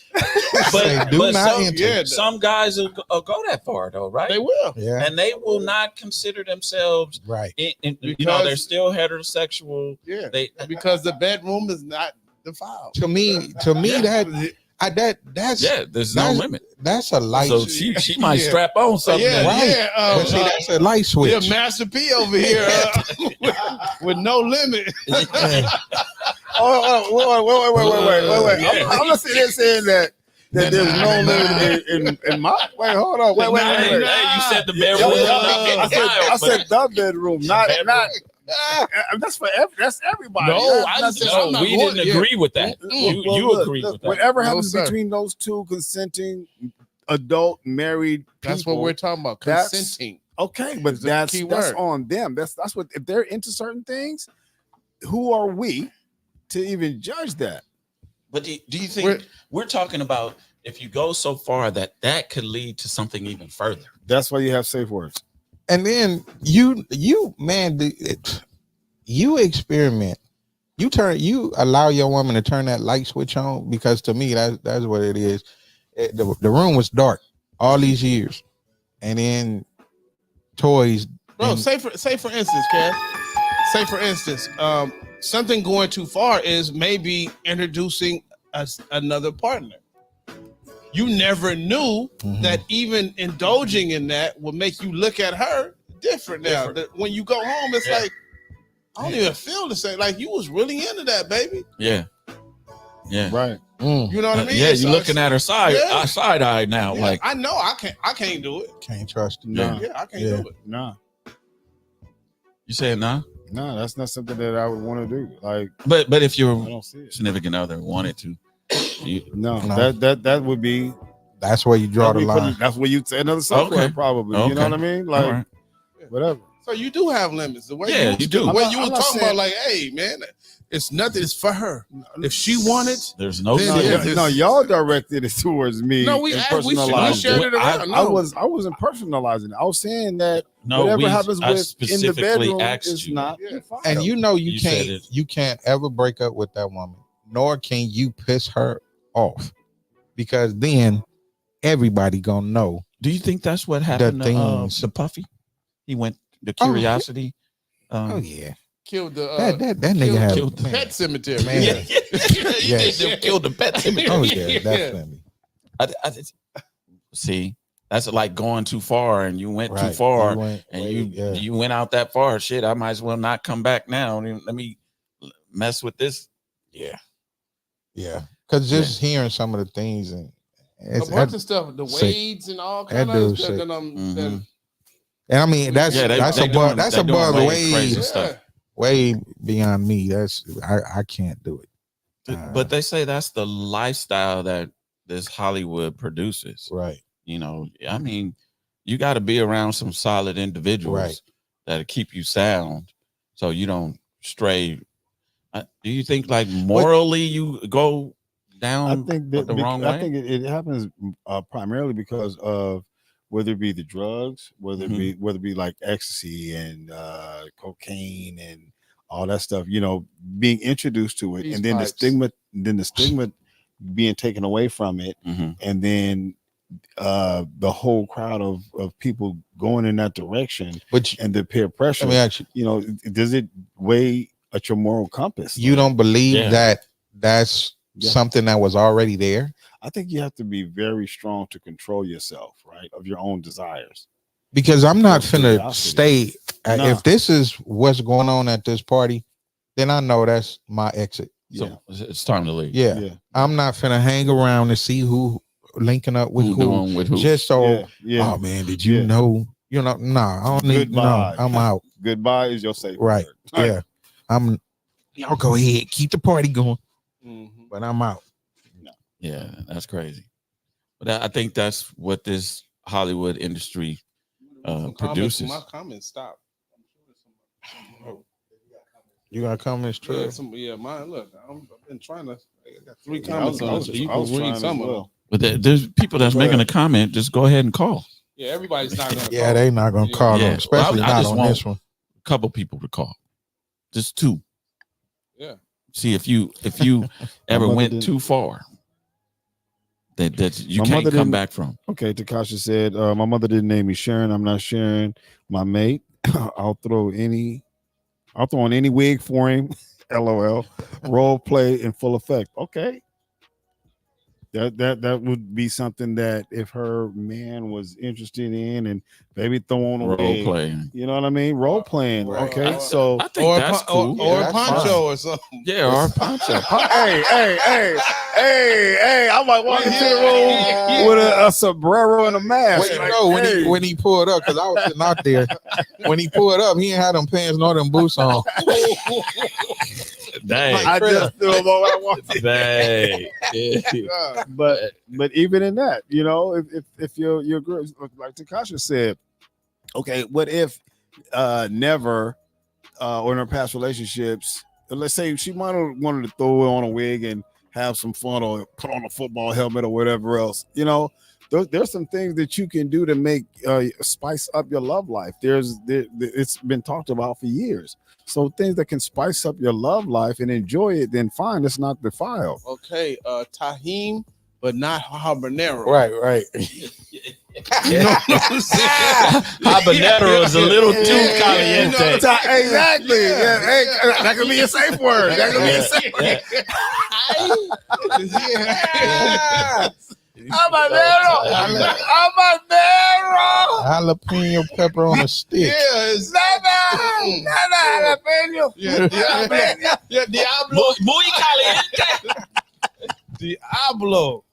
[SPEAKER 5] Say
[SPEAKER 2] But,
[SPEAKER 5] do
[SPEAKER 2] but
[SPEAKER 5] not
[SPEAKER 2] some,
[SPEAKER 5] enter.
[SPEAKER 3] yeah.
[SPEAKER 2] some guys will go that far though, right?
[SPEAKER 3] They will.
[SPEAKER 5] Yeah.
[SPEAKER 2] And they will not consider themselves,
[SPEAKER 5] Right.
[SPEAKER 2] they're still heterosexual.
[SPEAKER 3] Yeah,
[SPEAKER 2] They
[SPEAKER 3] because the bedroom is not defiled.
[SPEAKER 5] To me, that's
[SPEAKER 2] there's no
[SPEAKER 5] that's-
[SPEAKER 2] limit.
[SPEAKER 5] that's a light.
[SPEAKER 2] So she might
[SPEAKER 3] Yeah.
[SPEAKER 2] strap on something.
[SPEAKER 3] Yeah,
[SPEAKER 5] Right.
[SPEAKER 3] yeah.
[SPEAKER 5] But see, that's a light switch.
[SPEAKER 3] Yeah, Master P over here with no limit.
[SPEAKER 4] Wait.
[SPEAKER 2] Yeah.
[SPEAKER 4] I'm not sitting there saying that there's no limit in my. Wait, hold on. Wait.
[SPEAKER 2] Hey, you said the bedroom.
[SPEAKER 4] I said the bedroom, not. That's everybody.
[SPEAKER 3] No,
[SPEAKER 4] Not-
[SPEAKER 3] I
[SPEAKER 4] not
[SPEAKER 3] just
[SPEAKER 4] just-
[SPEAKER 3] said I'm not
[SPEAKER 2] we
[SPEAKER 3] going-
[SPEAKER 2] didn't
[SPEAKER 3] yeah.
[SPEAKER 2] agree with that. You
[SPEAKER 4] look,
[SPEAKER 2] agreed with that.
[SPEAKER 4] Whatever
[SPEAKER 3] No,
[SPEAKER 4] happens
[SPEAKER 3] sir.
[SPEAKER 4] between those two consenting adult married people.
[SPEAKER 3] That's what we're talking about.
[SPEAKER 4] That's-
[SPEAKER 3] Consenting.
[SPEAKER 4] Okay, but
[SPEAKER 3] It's a
[SPEAKER 4] that's
[SPEAKER 3] key
[SPEAKER 4] that's
[SPEAKER 3] word.
[SPEAKER 4] on them. That's what if they're into certain things, who are we to even judge that?
[SPEAKER 2] But do you think we're talking about if you go so far that could lead to something even further?
[SPEAKER 4] That's why you have safe words.
[SPEAKER 5] And then you experiment. You allow your woman to turn that light switch on, because to me that's what it is. The room was dark all these years, and then toys.
[SPEAKER 3] Bro,
[SPEAKER 5] and-
[SPEAKER 3] say for instance, Kev. Say for instance, something going too far is maybe introducing another partner. You never knew
[SPEAKER 5] Mhm.
[SPEAKER 3] that even indulging in that would make you look at her different now. When you go home, it's like, I don't even feel the same. Like, you was really into that, baby.
[SPEAKER 2] Yeah.
[SPEAKER 4] Right.
[SPEAKER 3] You know what I mean?
[SPEAKER 2] Yeah,
[SPEAKER 3] It's-
[SPEAKER 2] you're looking at her side
[SPEAKER 3] Yeah.
[SPEAKER 2] side eye now.
[SPEAKER 3] yeah,
[SPEAKER 2] Like
[SPEAKER 3] I know I can't do it.
[SPEAKER 5] Can't trust him.
[SPEAKER 4] No.
[SPEAKER 3] Yeah, I can't
[SPEAKER 5] Yeah.
[SPEAKER 3] do it.
[SPEAKER 4] Nah.
[SPEAKER 2] you saying, nah?
[SPEAKER 4] No, that's not something that I would want to do. Like,
[SPEAKER 2] But if
[SPEAKER 4] I
[SPEAKER 2] your
[SPEAKER 4] don't see it.
[SPEAKER 2] significant other wanted to,
[SPEAKER 4] No,
[SPEAKER 5] No.
[SPEAKER 4] that would be
[SPEAKER 5] That's where you draw the line.
[SPEAKER 4] That's where you say another software,
[SPEAKER 2] Okay.
[SPEAKER 4] probably. You know
[SPEAKER 2] Okay.
[SPEAKER 4] what I mean?
[SPEAKER 2] all
[SPEAKER 4] Like,
[SPEAKER 2] right.
[SPEAKER 4] whatever.
[SPEAKER 3] So you do have limits. The way
[SPEAKER 2] Yeah, you do.
[SPEAKER 3] The way
[SPEAKER 4] I'm
[SPEAKER 3] you
[SPEAKER 4] not-
[SPEAKER 3] were
[SPEAKER 4] I'm not
[SPEAKER 3] talking
[SPEAKER 4] saying-
[SPEAKER 3] about, like, hey, man, it's nothing. It's for her. If she wanted,
[SPEAKER 2] There's no
[SPEAKER 3] Then
[SPEAKER 4] No,
[SPEAKER 3] yeah,
[SPEAKER 2] ceiling.
[SPEAKER 3] it's-
[SPEAKER 4] no, y'all directed it towards me.
[SPEAKER 3] no, we
[SPEAKER 4] and
[SPEAKER 3] we
[SPEAKER 4] personalized
[SPEAKER 3] shared
[SPEAKER 4] it.
[SPEAKER 3] it around.
[SPEAKER 4] I
[SPEAKER 3] No.
[SPEAKER 4] wasn't personalizing it. I was saying that
[SPEAKER 2] No,
[SPEAKER 4] whatever happens
[SPEAKER 2] I
[SPEAKER 4] with in the
[SPEAKER 2] specifically
[SPEAKER 4] bedroom
[SPEAKER 2] asked
[SPEAKER 4] is
[SPEAKER 2] you.
[SPEAKER 4] not.
[SPEAKER 3] Yeah.
[SPEAKER 4] defiled.
[SPEAKER 5] And you know
[SPEAKER 2] You said it.
[SPEAKER 5] you can't ever break up with that woman, nor can you piss her off, because then everybody gonna know.
[SPEAKER 2] Do you think that's what happened
[SPEAKER 5] things-
[SPEAKER 2] to Puffy? He went the
[SPEAKER 5] Oh,
[SPEAKER 2] Curiosity.
[SPEAKER 5] Oh yeah,
[SPEAKER 3] Killed the
[SPEAKER 5] that nigga had
[SPEAKER 2] killed the
[SPEAKER 5] man.
[SPEAKER 3] pet cemetery.
[SPEAKER 5] Man.
[SPEAKER 2] Yeah,
[SPEAKER 5] Yes.
[SPEAKER 2] They killed the pet cemetery.
[SPEAKER 5] Oh yeah, definitely.
[SPEAKER 2] See, that's like going too far, and you went too
[SPEAKER 5] Right.
[SPEAKER 2] far,
[SPEAKER 5] You went
[SPEAKER 2] and
[SPEAKER 5] way-
[SPEAKER 2] you
[SPEAKER 5] yeah.
[SPEAKER 2] went out that far. Shit, I might as well not come back now. Let me mess with this.
[SPEAKER 5] Yeah, because just hearing some of the things and
[SPEAKER 3] A
[SPEAKER 5] it's,
[SPEAKER 3] bunch of stuff, the
[SPEAKER 5] sick.
[SPEAKER 3] Wades and all
[SPEAKER 5] That
[SPEAKER 3] kind
[SPEAKER 5] dude's
[SPEAKER 3] of
[SPEAKER 5] sick.
[SPEAKER 3] stuff.
[SPEAKER 2] Mhm.
[SPEAKER 5] and I mean that's
[SPEAKER 2] Yeah, they
[SPEAKER 5] that's
[SPEAKER 2] doing-
[SPEAKER 5] above that's
[SPEAKER 2] they doing
[SPEAKER 5] above
[SPEAKER 2] way crazy
[SPEAKER 5] way
[SPEAKER 2] stuff.
[SPEAKER 5] way beyond me. That's I can't do it.
[SPEAKER 2] But they say that's the lifestyle that this Hollywood produces.
[SPEAKER 5] Right.
[SPEAKER 2] You know, I mean, you got to be around some solid individuals
[SPEAKER 5] Right.
[SPEAKER 2] that'll keep you sound, so you don't stray. Do you think, like, morally, you go down
[SPEAKER 4] I think that
[SPEAKER 2] the wrong way?
[SPEAKER 4] I think it happens primarily because of whether it be the drugs, whether it be like ecstasy and cocaine and all that stuff. You know, being introduced to it,
[SPEAKER 3] Peace
[SPEAKER 4] and then
[SPEAKER 3] pipes.
[SPEAKER 4] the stigma being taken away from it,
[SPEAKER 2] Mhm.
[SPEAKER 4] and then the whole crowd of people going in that direction,
[SPEAKER 5] But
[SPEAKER 4] and the peer pressure.
[SPEAKER 5] let me ask you,
[SPEAKER 4] You know, does it weigh at your moral compass?
[SPEAKER 5] you don't believe
[SPEAKER 2] Yeah.
[SPEAKER 5] that that's
[SPEAKER 4] Yeah.
[SPEAKER 5] something that was already there?
[SPEAKER 4] I think you have to be very strong to control yourself, right? Of your own desires.
[SPEAKER 5] Because I'm not
[SPEAKER 4] For
[SPEAKER 5] finna
[SPEAKER 4] curiosity.
[SPEAKER 5] stay.
[SPEAKER 4] Nah.
[SPEAKER 5] If this is what's going on at this party, then I know that's my exit.
[SPEAKER 4] Yeah.
[SPEAKER 2] So it's time to leave.
[SPEAKER 5] Yeah,
[SPEAKER 4] Yeah.
[SPEAKER 5] I'm not finna hang around and see who linking up with
[SPEAKER 2] Who
[SPEAKER 5] who,
[SPEAKER 2] doing with who?
[SPEAKER 5] just so.
[SPEAKER 4] Yeah. Yeah.
[SPEAKER 5] Oh man, did you
[SPEAKER 4] Yeah.
[SPEAKER 5] know? You know, nah, I don't need.
[SPEAKER 4] Goodbye.
[SPEAKER 5] No, I'm out.
[SPEAKER 4] Goodbye is your safe
[SPEAKER 5] Right.
[SPEAKER 4] word. All right.
[SPEAKER 5] Yeah, I'm. Y'all go ahead, keep the party going,
[SPEAKER 3] Mhm.
[SPEAKER 5] but I'm out.
[SPEAKER 2] Yeah, that's crazy. But I think that's what this Hollywood industry producers.
[SPEAKER 3] My comments stopped.
[SPEAKER 5] You got comments, Trey?
[SPEAKER 3] Yeah, mine. Look, I've been trying to. I got 3 comments on this. You can read some of them.
[SPEAKER 2] But there's people that's making a comment. Just go ahead and call.
[SPEAKER 3] Yeah, everybody's not gonna.
[SPEAKER 5] Yeah, they not gonna call them, especially
[SPEAKER 2] I
[SPEAKER 5] not
[SPEAKER 2] just
[SPEAKER 5] on
[SPEAKER 2] want
[SPEAKER 5] this one.
[SPEAKER 2] A couple people to call. Just 2.
[SPEAKER 3] Yeah.
[SPEAKER 2] See if you ever went too far. That you can't come back from.
[SPEAKER 4] Okay, Takasha said, my mother didn't name me Sharon. I'm not sharing my mate. I'll throw on any wig for him. LOL. Role play in full effect. Okay. That would be something that if her man was interested in, and maybe throw on a
[SPEAKER 2] role playing.
[SPEAKER 4] You know what I mean? Role playing. Okay, so
[SPEAKER 2] I think that's cool.
[SPEAKER 3] Or a poncho or something.
[SPEAKER 2] Yeah, or a poncho.
[SPEAKER 4] hey! I might walk into the room with a sombrero and a mask.
[SPEAKER 5] Wait, when he pulled up, because I was sitting out there. When he pulled up, he ain't had them pants nor them boots on.
[SPEAKER 2] Dang.
[SPEAKER 4] I just threw him on when I walked in.
[SPEAKER 2] Dang.
[SPEAKER 4] But even in that, you know, if your girl, like Takasha said, okay, what if never or in her past relationships, let's say she might have wanted to throw on a wig and have some fun or put on a football helmet or whatever else, you know, there's some things that you can do to make spice up your love life. It's been talked about for years. So things that can spice up your love life and enjoy it, then fine, it's not defiled.
[SPEAKER 3] Okay, tahim, but not habanero.
[SPEAKER 5] Right.
[SPEAKER 3] You know what I'm saying?
[SPEAKER 2] Habanero is a little too caliente.
[SPEAKER 4] Exactly. Yeah, hey, that could be a safe word. That could be a safe word. Habanero.
[SPEAKER 5] Jalapeno pepper on a stick.
[SPEAKER 3] Yes.
[SPEAKER 4] Jalapeno.
[SPEAKER 3] Yeah, Diablo.
[SPEAKER 2] Muy caliente.
[SPEAKER 3] Diablo.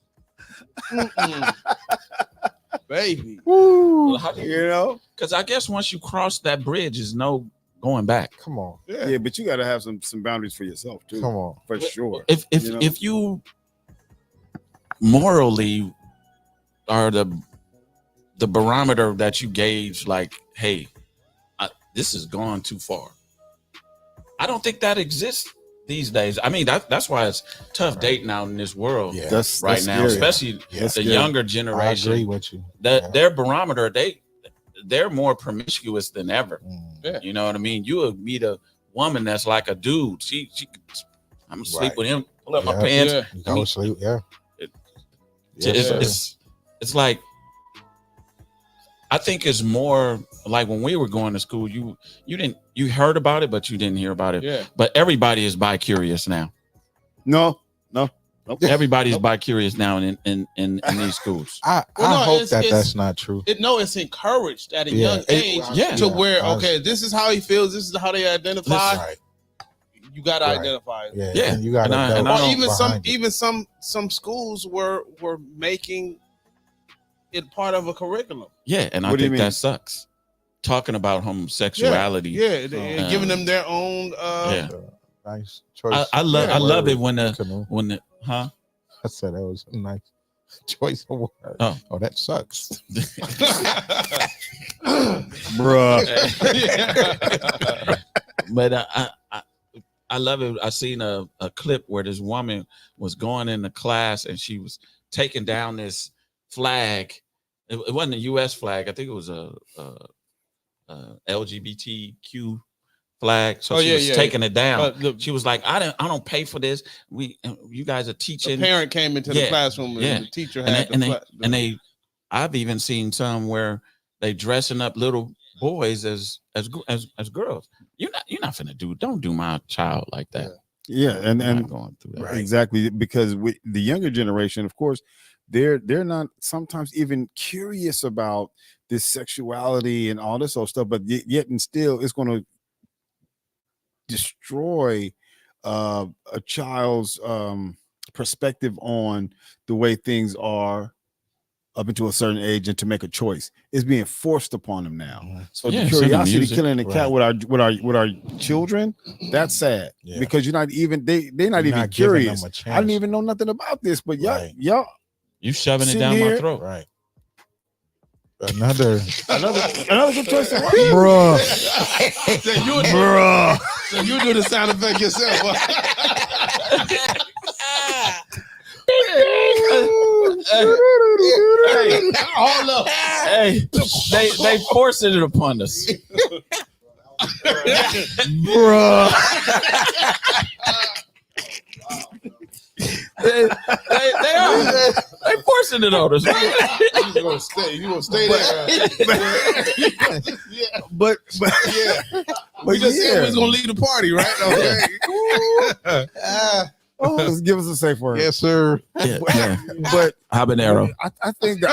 [SPEAKER 3] Baby.
[SPEAKER 4] Woo. You know?
[SPEAKER 2] Because I guess once you cross that bridge, there's no going back.
[SPEAKER 5] Come on.
[SPEAKER 4] Yeah, but you got to have some boundaries for yourself too.
[SPEAKER 5] Come on.
[SPEAKER 4] For sure.
[SPEAKER 2] If you morally are the barometer that you gauge, like, hey, this has gone too far. I don't think that exists these days. I mean, that's why it's tough dating out in this world now,
[SPEAKER 4] scary.
[SPEAKER 2] especially the younger generation.
[SPEAKER 5] I agree with you.
[SPEAKER 2] Their barometer, they're more promiscuous than ever.
[SPEAKER 3] Yeah.
[SPEAKER 2] You know what I mean? You would meet a woman that's like a dude. She I'm gonna sleep with him, pull up my pants.
[SPEAKER 5] Go to sleep,
[SPEAKER 2] It's like, I think it's more like when we were going to school, you heard about it, but you didn't hear about it.
[SPEAKER 3] Yeah.
[SPEAKER 2] But everybody is bi-curious now.
[SPEAKER 4] No.
[SPEAKER 2] Everybody's bi-curious now in these schools.
[SPEAKER 5] I hope that's not true.
[SPEAKER 3] It's encouraged at a young age where, okay, this is how he feels. This is how they identify.
[SPEAKER 5] Right.
[SPEAKER 3] You got to identify.
[SPEAKER 5] Yeah. And you got to.
[SPEAKER 3] Or even some schools were making it part of a curriculum.
[SPEAKER 2] Yeah, and I think that sucks. Talking about homosexuality.
[SPEAKER 3] Yeah, giving them their own.
[SPEAKER 5] Nice choice.
[SPEAKER 2] I love it when the
[SPEAKER 5] I said that was a nice choice of word. Oh, that sucks.
[SPEAKER 4] Bruh.
[SPEAKER 2] But I love it. I seen a clip where this woman was going into class and she was taking down this flag. It wasn't a U.S. flag. I think it was a LGBTQ flag. So she was taking it down. She was like, I don't pay for this. You guys are teaching.
[SPEAKER 3] The parent came into the classroom and the teacher had
[SPEAKER 2] I've even seen some where they dressing up little boys as girls. You're not finna don't do my child like that.
[SPEAKER 4] Yeah, and
[SPEAKER 2] going through that.
[SPEAKER 4] Right. Exactly, because with the younger generation, of course, they're not sometimes even curious about this sexuality and all this old stuff, but yet and still it's going to destroy a child's perspective on the way things are up until a certain age, and to make a choice is being forced upon them now. So the curiosity killing the cat with our children, that's sad because you're not even they're not even curious. I didn't even know nothing about this, but y'all
[SPEAKER 2] you shoving it down my throat.
[SPEAKER 5] Right. Another
[SPEAKER 4] good choice.
[SPEAKER 5] bruh.
[SPEAKER 3] So you do the sound effect yourself.
[SPEAKER 2] Hey,
[SPEAKER 3] Hold up.
[SPEAKER 2] hey, they forcing it upon us.
[SPEAKER 5] Bruh.
[SPEAKER 2] They are. They forcing it on us.
[SPEAKER 3] You gonna stay there. Yeah.
[SPEAKER 4] But
[SPEAKER 3] We just said we was gonna leave the party, right? Okay.
[SPEAKER 4] Just give us a safe word.
[SPEAKER 5] Yes, sir.
[SPEAKER 2] Yeah.
[SPEAKER 4] But
[SPEAKER 2] Habanero.
[SPEAKER 4] I think the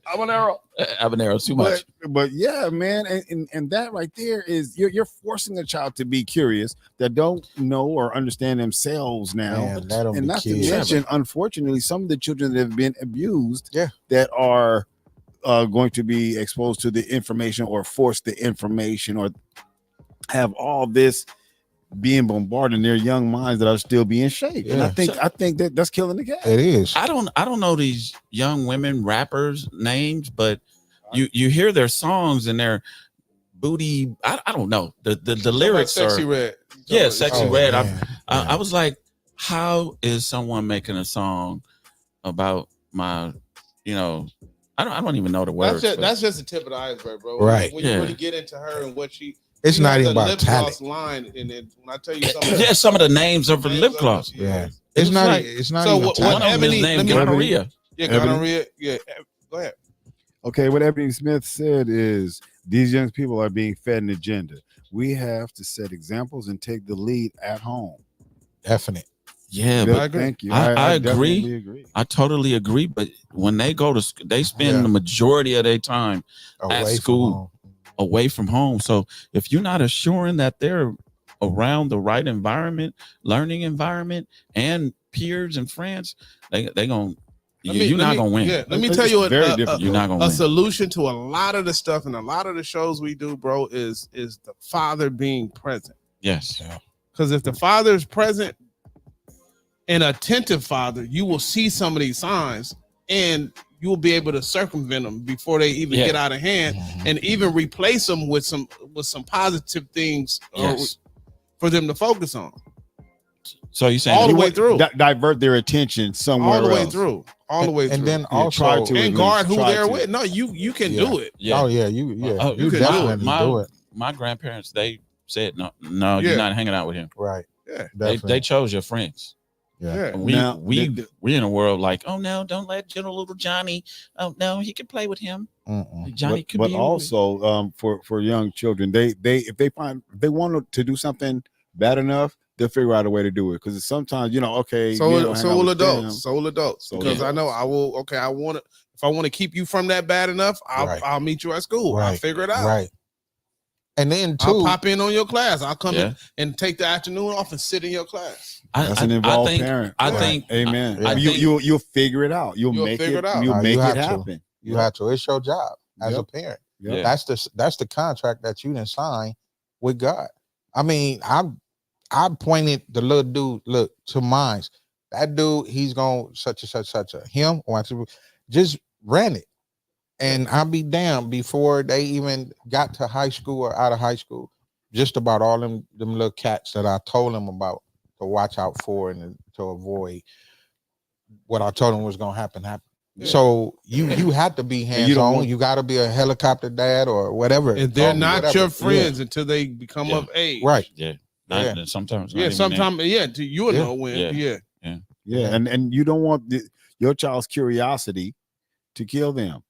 [SPEAKER 2] Habanero too much.
[SPEAKER 4] But yeah, man, and that right there is you're forcing a child to be curious that don't know or understand themselves now.
[SPEAKER 5] Man, let 'em
[SPEAKER 4] and
[SPEAKER 5] be
[SPEAKER 4] not
[SPEAKER 5] kids.
[SPEAKER 4] to mention, unfortunately, some of the children that have been abused,
[SPEAKER 5] Yeah.
[SPEAKER 4] that are going to be exposed to the information or forced the information or have all this being bombarded in their young minds that are still being shaped. And I think that's killing the cat.
[SPEAKER 5] It is.
[SPEAKER 2] I don't know these young women rappers names, but you hear their songs and their booty. I don't know the lyrics
[SPEAKER 3] Sexy
[SPEAKER 2] are
[SPEAKER 3] Red.
[SPEAKER 2] yeah, Sexy Red.
[SPEAKER 5] Man.
[SPEAKER 2] I was like, how is someone making a song about my, I don't even know the words.
[SPEAKER 3] That's just the tip of the iceberg, bro.
[SPEAKER 5] Right.
[SPEAKER 3] When you really get into her and what she.
[SPEAKER 5] It's not even about
[SPEAKER 3] lip
[SPEAKER 5] talent.
[SPEAKER 3] gloss line, and then when I tell you something,
[SPEAKER 2] Yeah, some of the names of the lip gloss.
[SPEAKER 5] Yeah.
[SPEAKER 2] It's
[SPEAKER 5] It's not.
[SPEAKER 2] like-
[SPEAKER 5] It's not
[SPEAKER 3] So
[SPEAKER 5] even
[SPEAKER 3] what
[SPEAKER 5] talent.
[SPEAKER 2] One of them is
[SPEAKER 3] Ebony-
[SPEAKER 2] named
[SPEAKER 3] let me-
[SPEAKER 2] gonorrhea.
[SPEAKER 3] yeah,
[SPEAKER 4] Ebony?
[SPEAKER 3] gonorrhea. Yeah, go ahead.
[SPEAKER 4] Okay, what Ebony Smith said is these young people are being fed an agenda. We have to set examples and take the lead at home.
[SPEAKER 5] Definite.
[SPEAKER 2] Yeah,
[SPEAKER 4] Good,
[SPEAKER 2] but
[SPEAKER 3] agree.
[SPEAKER 4] thank you.
[SPEAKER 2] I
[SPEAKER 4] definitely
[SPEAKER 2] agree. I totally agree. But when they go to, they spend
[SPEAKER 5] Yeah.
[SPEAKER 2] the majority of their time
[SPEAKER 5] Away from
[SPEAKER 2] school.
[SPEAKER 5] home.
[SPEAKER 2] away from home. So if you're not assuring that they're around the right environment, learning environment, and peers and friends, you're not gonna win.
[SPEAKER 3] Yeah, let me tell you
[SPEAKER 4] very difficult.
[SPEAKER 2] You're not gonna
[SPEAKER 3] a
[SPEAKER 2] win.
[SPEAKER 3] solution to a lot of the stuff and a lot of the shows we do, bro, is the father being present.
[SPEAKER 2] Yes.
[SPEAKER 3] Because if the father is present, an attentive father, you will see some of these signs and you will be able to circumvent them before they even get out of hand, and even replace them with some positive things for them to focus on.
[SPEAKER 2] So you're saying
[SPEAKER 3] all the way through,
[SPEAKER 4] divert their attention somewhere
[SPEAKER 3] all the way
[SPEAKER 4] else.
[SPEAKER 3] through, all the way through,
[SPEAKER 5] And then
[SPEAKER 4] Yeah,
[SPEAKER 5] also
[SPEAKER 4] try to.
[SPEAKER 3] and guard who
[SPEAKER 4] Try
[SPEAKER 3] they're
[SPEAKER 4] to.
[SPEAKER 3] with. No, you can do it.
[SPEAKER 2] Yeah.
[SPEAKER 5] Oh yeah, you
[SPEAKER 3] you can
[SPEAKER 5] definitely do it.
[SPEAKER 2] My grandparents, they said no,
[SPEAKER 3] Yeah.
[SPEAKER 2] you're not hanging out with him.
[SPEAKER 5] Right.
[SPEAKER 3] Yeah.
[SPEAKER 2] They chose your friends.
[SPEAKER 3] Yeah.
[SPEAKER 2] We
[SPEAKER 4] Now,
[SPEAKER 2] we in a world like, oh no, don't let little Johnny. Oh no, he can play with him.
[SPEAKER 5] Mm-mm.
[SPEAKER 2] Johnny could
[SPEAKER 4] but
[SPEAKER 2] be
[SPEAKER 4] also for young children, they if they want to do something bad enough, they'll figure out a way to do it. Because sometimes okay,
[SPEAKER 3] So
[SPEAKER 4] you know, hang out
[SPEAKER 3] will
[SPEAKER 4] with them.
[SPEAKER 3] adults. So will adults.
[SPEAKER 4] So,
[SPEAKER 3] Because
[SPEAKER 4] yeah.
[SPEAKER 3] I know I will. Okay, I want to. If I want to keep you from that bad enough,
[SPEAKER 5] Right.
[SPEAKER 3] I'll meet you at school. I'll
[SPEAKER 5] Right.
[SPEAKER 3] figure it out.
[SPEAKER 5] Right. And then
[SPEAKER 3] I'll
[SPEAKER 5] too,
[SPEAKER 3] pop in on your class. I'll come
[SPEAKER 2] Yeah.
[SPEAKER 3] in and take the afternoon off and sit in your class.
[SPEAKER 4] That's an involved parent.
[SPEAKER 2] I
[SPEAKER 4] Right.
[SPEAKER 2] think.
[SPEAKER 4] Amen.
[SPEAKER 5] I
[SPEAKER 4] you'll figure it out. You'll make
[SPEAKER 3] figure
[SPEAKER 4] it.
[SPEAKER 3] it out.
[SPEAKER 4] You'll
[SPEAKER 5] No,
[SPEAKER 4] make
[SPEAKER 5] you
[SPEAKER 4] it
[SPEAKER 5] have to.
[SPEAKER 4] happen.
[SPEAKER 5] you have to. It's your job as
[SPEAKER 4] Yep.
[SPEAKER 5] a parent.
[SPEAKER 4] Yep.
[SPEAKER 2] Yeah.
[SPEAKER 5] That's the contract that you didn't sign with God. I mean, I pointed the little dude, look, to mines. That dude, he's going such a him or just ran it. And I'll be damned before they even got to high school or out of high school. Just about all them little cats that I told them about to watch out for and to avoid what I told them was gonna happen.
[SPEAKER 3] Yeah.
[SPEAKER 5] So you had to be hands
[SPEAKER 4] don't
[SPEAKER 5] on.
[SPEAKER 4] want-
[SPEAKER 5] You got to be a helicopter dad or whatever.
[SPEAKER 3] And they're
[SPEAKER 5] Call me
[SPEAKER 3] not
[SPEAKER 5] whatever.
[SPEAKER 3] your friends until they become
[SPEAKER 2] Yeah.
[SPEAKER 3] of age.
[SPEAKER 5] Right.
[SPEAKER 2] Yeah.
[SPEAKER 5] Yeah.
[SPEAKER 2] Sometimes. not
[SPEAKER 3] Yeah.
[SPEAKER 2] even
[SPEAKER 3] Sometimes. Yeah. You'll
[SPEAKER 5] Yeah.
[SPEAKER 3] know when.
[SPEAKER 2] Yeah.
[SPEAKER 3] Yeah.
[SPEAKER 4] Yeah,
[SPEAKER 5] Yeah.
[SPEAKER 4] and you don't want your child's curiosity to kill them.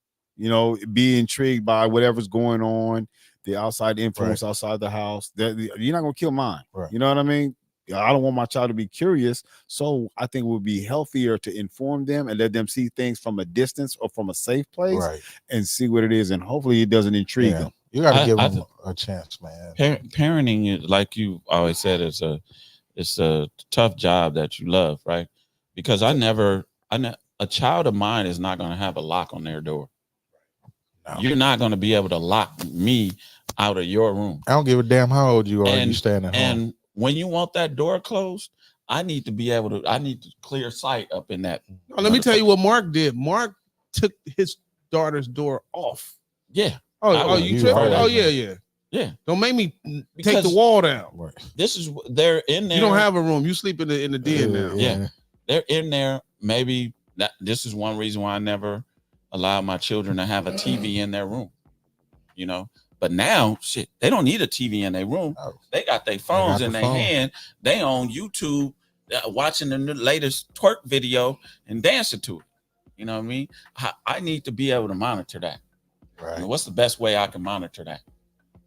[SPEAKER 4] Be intrigued by whatever's going on, the outside influence outside the house. You're not gonna kill mine.
[SPEAKER 5] Right.
[SPEAKER 4] You know what I mean? I don't want my child to be curious, so I think it would be healthier to inform them and let them see things from a distance or from a safe place
[SPEAKER 5] Right.
[SPEAKER 4] and see what it is, and hopefully it doesn't intrigue
[SPEAKER 5] Yeah.
[SPEAKER 4] them.
[SPEAKER 5] You got to
[SPEAKER 2] I-
[SPEAKER 5] give
[SPEAKER 2] I
[SPEAKER 5] them a chance, man.
[SPEAKER 2] Parenting is, like you always said, it's a tough job that you love, right? Because a child of mine is not going to have a lock on their door.
[SPEAKER 5] No.
[SPEAKER 2] You're not going to be able to lock me out of your room.
[SPEAKER 5] I don't give a damn how old you are.
[SPEAKER 2] And-
[SPEAKER 5] You stand at home.
[SPEAKER 2] And when you want that door closed, I need to clear sight up in that.
[SPEAKER 3] Now, let me tell you what Mark did. Mark took his daughter's door off.
[SPEAKER 2] Yeah.
[SPEAKER 3] Oh, you tripping? Oh, yeah.
[SPEAKER 2] Yeah.
[SPEAKER 3] Don't make me take the
[SPEAKER 2] Because
[SPEAKER 3] wall down.
[SPEAKER 2] this is they're in there.
[SPEAKER 3] You don't have a room. You sleep in the den now.
[SPEAKER 2] Yeah. They're in there. Maybe this is one reason why I never allow my children to have a TV in their room. You know, but now shit, they don't need a TV in their room. They got their phones in their hand. They on YouTube watching the latest twerk video and dancing to it. You know what I mean? I need to be able to monitor that. Right. And what's the best way I can monitor that?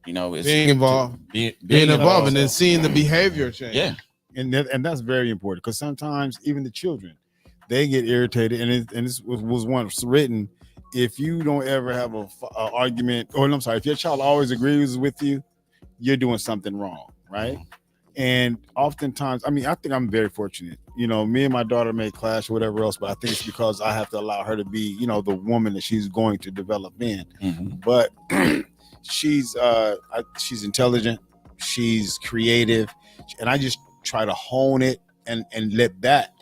[SPEAKER 2] You know, it's
[SPEAKER 3] being involved, being involved, and then seeing the behavior change.
[SPEAKER 2] Yeah,
[SPEAKER 4] and that's very important because sometimes even the children, they get irritated, and this was once written. If you don't ever have a argument, or I'm sorry, if your child always agrees with you, you're doing something wrong, right? And oftentimes, I mean, I think I'm very fortunate. You know, me and my daughter may clash or whatever else, but I think it's because I have to allow her to be, you know, the woman that she's going to develop in. But she's intelligent, she's creative, and I just try to hone it and let that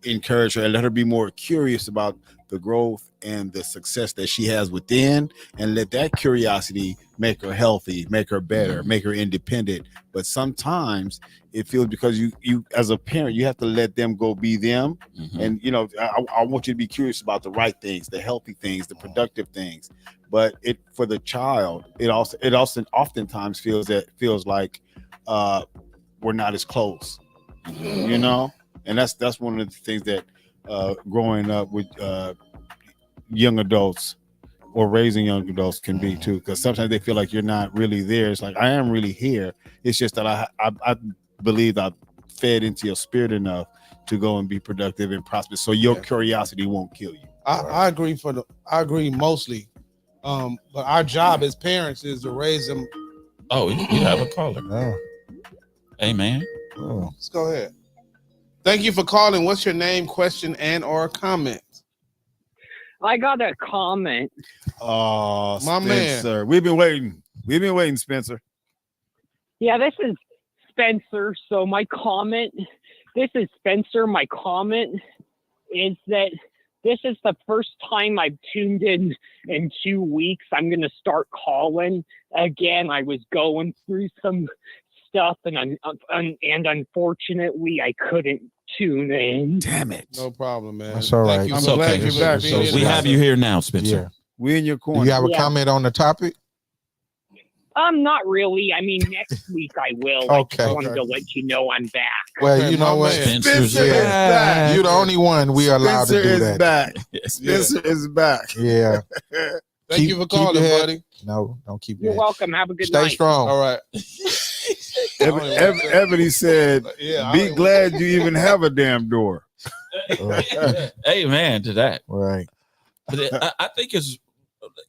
[SPEAKER 4] encourage her and let her be more curious about the growth and the success that she has within, and let that curiosity make her healthy, make her better, make her independent. But sometimes it feels because you as a parent, you have to let them go be them. And you know, I want you to be curious about the right things, the healthy things, the productive things. But for the child, it also oftentimes feels like we're not as close, you know. And that's one of the things that growing up with young adults or raising young adults can be too, because sometimes they feel like you're not really there. It's like, I am really here. It's just that I believe I fed into your spirit enough to go and be productive and prosperous, so your curiosity won't kill you.
[SPEAKER 3] I agree I agree mostly. But our job as parents is to raise them.
[SPEAKER 2] Oh, you have a caller. Hey, man.
[SPEAKER 3] Let's go ahead. Thank you for calling. What's your name, question, and or comment?
[SPEAKER 6] I got a comment.
[SPEAKER 4] Oh,
[SPEAKER 3] my
[SPEAKER 4] Spencer.
[SPEAKER 3] man.
[SPEAKER 4] We've been waiting, Spencer.
[SPEAKER 6] Yeah, this is Spencer. So my comment, this is Spencer. My comment is that this is the first time I've tuned in 2 weeks. I'm going to start calling again. I was going through some stuff and unfortunately I couldn't tune in.
[SPEAKER 4] Damn it.
[SPEAKER 3] No problem, man.
[SPEAKER 5] That's all right.
[SPEAKER 4] I'm glad you're back.
[SPEAKER 2] So we have you here now, Spencer.
[SPEAKER 4] We're in your corner.
[SPEAKER 5] Do you have a comment on the topic?
[SPEAKER 6] Not really. I mean, next week I will.
[SPEAKER 5] Okay.
[SPEAKER 6] I just wanted to let you know I'm back.
[SPEAKER 5] Well, you know what?
[SPEAKER 2] Spencer's
[SPEAKER 4] Spencer is back.
[SPEAKER 5] You're the only one we are allowed to do that.
[SPEAKER 4] Back.
[SPEAKER 2] Yes.
[SPEAKER 4] Spencer is back.
[SPEAKER 5] Yeah.
[SPEAKER 3] Thank you for calling, buddy.
[SPEAKER 5] No, don't keep
[SPEAKER 6] You're
[SPEAKER 5] your head.
[SPEAKER 6] welcome. Have a good
[SPEAKER 5] Stay
[SPEAKER 6] night.
[SPEAKER 5] strong.
[SPEAKER 3] All right.
[SPEAKER 4] Ebony said, be glad you even have a damn door.
[SPEAKER 2] Amen to that.
[SPEAKER 5] Right.
[SPEAKER 2] But I think it's,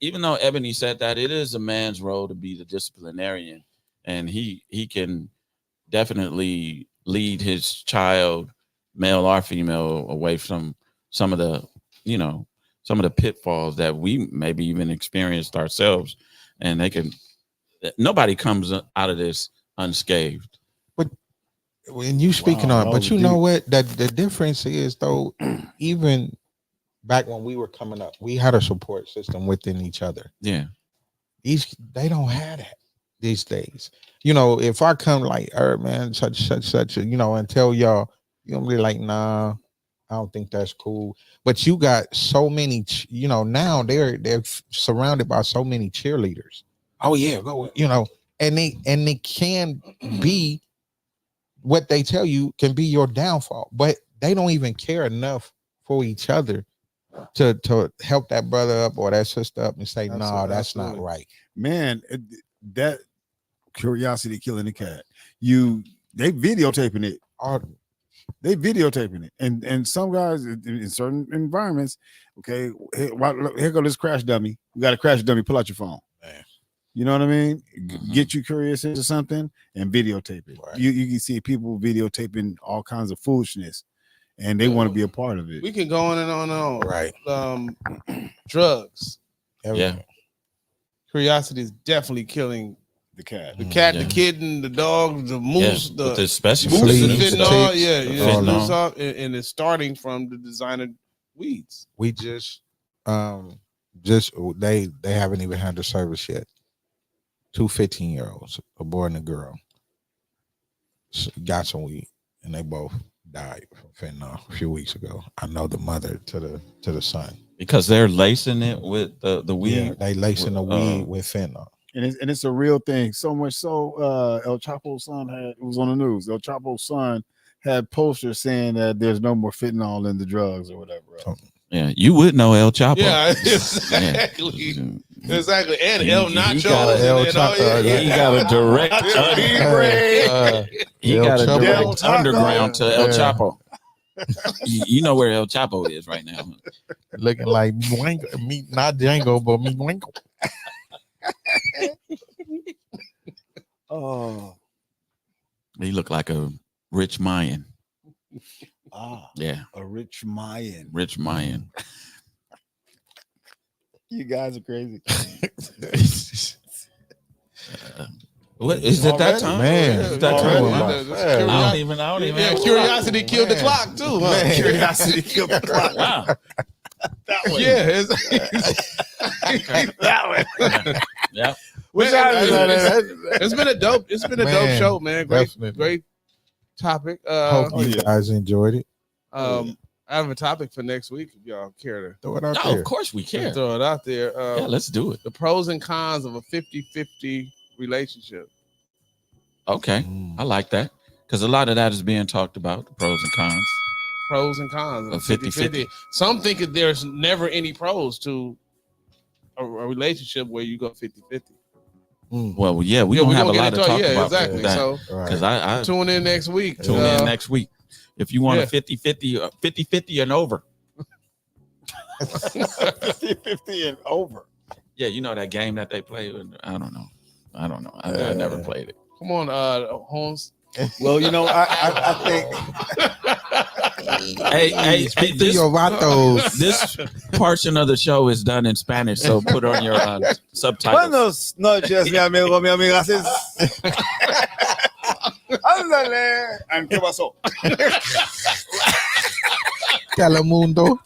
[SPEAKER 2] even though Ebony said that, it is a man's role to be the disciplinarian, and he can definitely lead his child, male or female, away from some of the pitfalls that we maybe even experienced ourselves, and nobody comes out of this unscathed.
[SPEAKER 5] But when you speaking on, but you know what, that the difference is though, even back when we were coming up, we had a support system within each other.
[SPEAKER 2] Yeah.
[SPEAKER 5] They don't have that these days. You know, if I come like, man, such, you know, and tell y'all, you're gonna be like, nah, I don't think that's cool. But you got so many, you know, now they're surrounded by so many cheerleaders. Oh yeah, go, you know, and they can be what they tell you can be your downfall, but they don't even care enough for each other to help that brother up or that sister up and say, no, that's not right. Man,
[SPEAKER 4] that curiosity killing the cat. They videotaping it. They videotaping it. And some guys in certain environments, okay, here go this crash dummy. You got a crash dummy, pull out your phone. Man. You know what I mean? Get you curious into something and videotape it. Right. You can see people videotaping all kinds of foolishness, and they want to be a part of it.
[SPEAKER 3] We can go on and on and on.
[SPEAKER 5] Right.
[SPEAKER 3] Drugs.
[SPEAKER 2] Yeah.
[SPEAKER 3] Curiosity is definitely killing
[SPEAKER 4] the cat.
[SPEAKER 3] The cat, the kitten, the dog, the moose, the
[SPEAKER 2] especially
[SPEAKER 3] fentanyl, and it's starting from the designer weeds.
[SPEAKER 5] We just Just they haven't even had the service yet. 2 15-year-olds, a boy and a girl, got some weed, and they both died from fentanyl a few weeks ago. I know the mother to the son
[SPEAKER 2] because they're lacing it with the weed.
[SPEAKER 5] Yeah, they lacing the weed with fentanyl,
[SPEAKER 4] and it's a real thing. So much so, El Chapo's son it was on the news. El Chapo's son had posters saying that there's no more fentanyl in the drugs or whatever.
[SPEAKER 2] Yeah, you would know El Chapo.
[SPEAKER 3] Yeah, exactly.
[SPEAKER 2] Yeah.
[SPEAKER 3] Exactly. And El Nacho.
[SPEAKER 2] He got a direct direct underground to El Chapo. You know where El Chapo is right now.
[SPEAKER 5] Looking like me, not Django, but me Blanco.
[SPEAKER 4] Oh,
[SPEAKER 2] he looked like a rich Mayan. Yeah,
[SPEAKER 4] a rich Mayan.
[SPEAKER 2] Rich Mayan.
[SPEAKER 4] You guys are crazy.
[SPEAKER 2] What is it that time?
[SPEAKER 5] Man,
[SPEAKER 2] is that time?
[SPEAKER 3] I don't even. Yeah, curiosity killed the clock too. Huh?
[SPEAKER 4] Curiosity killed the clock.
[SPEAKER 2] Wow.
[SPEAKER 4] That one.
[SPEAKER 3] Yeah,
[SPEAKER 4] that one.
[SPEAKER 2] Yeah.
[SPEAKER 3] It's been a dope. It's been a dope show, man. Great topic.
[SPEAKER 5] Hope you guys enjoyed it.
[SPEAKER 3] I have a topic for next week. If y'all care to
[SPEAKER 5] throw it out there.
[SPEAKER 2] Of course we care.
[SPEAKER 3] Throw it out there.
[SPEAKER 2] Yeah, let's do it.
[SPEAKER 3] The pros and cons of a 50-50 relationship.
[SPEAKER 2] Okay, I like that because a lot of that is being talked about. The pros and cons.
[SPEAKER 3] Pros and cons
[SPEAKER 2] of 50-50.
[SPEAKER 3] Some think that there's never any pros to a relationship where you go 50-50.
[SPEAKER 2] Well, yeah, we don't have a lot to talk about.
[SPEAKER 3] Exactly.
[SPEAKER 2] That.
[SPEAKER 3] So,
[SPEAKER 2] because I
[SPEAKER 3] tune in next week.
[SPEAKER 2] Tune in next week. If you want a 50-50 and over.
[SPEAKER 4] 50-50 and over.
[SPEAKER 2] Yeah, you know that game that they play? I don't know. I never played it.
[SPEAKER 3] Come on, Holmes.
[SPEAKER 4] Well, you know, I think.
[SPEAKER 2] Hey, this portion of the show is done in Spanish, so put on your subtitles.
[SPEAKER 4] Buenos noches, mi amigo, mi amiga. Ándale. And ¿qué pasó?
[SPEAKER 5] Telemundo.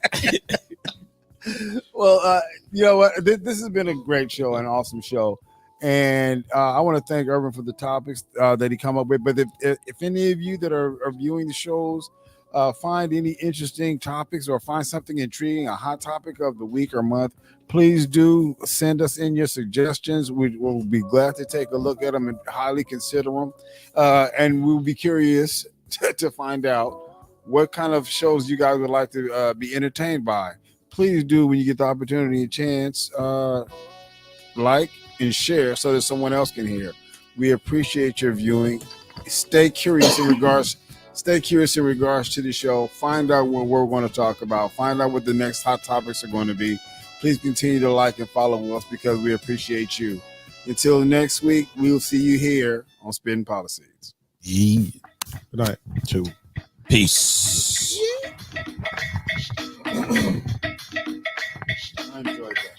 [SPEAKER 4] Well, you know what? This has been a great show, an awesome show. And I want to thank Urban for the topics that he come up with. But if any of you that are viewing the shows find any interesting topics or find something intriguing, a hot topic of the week or month, please do send us in your suggestions. We will be glad to take a look at them and highly consider them. And we'll be curious to find out what kind of shows you guys would like to be entertained by. Please do, when you get the opportunity and chance, like and share so that someone else can hear. We appreciate your viewing. Stay curious in regards to the show. Find out what we're going to talk about. Find out what the next hot topics are going to be. Please continue to like and follow us because we appreciate you. Until next week, we'll see you here on Spitt'n Pollasedz.
[SPEAKER 5] Yeah. Good night. 2.
[SPEAKER 2] Peace.
[SPEAKER 4] I enjoyed that.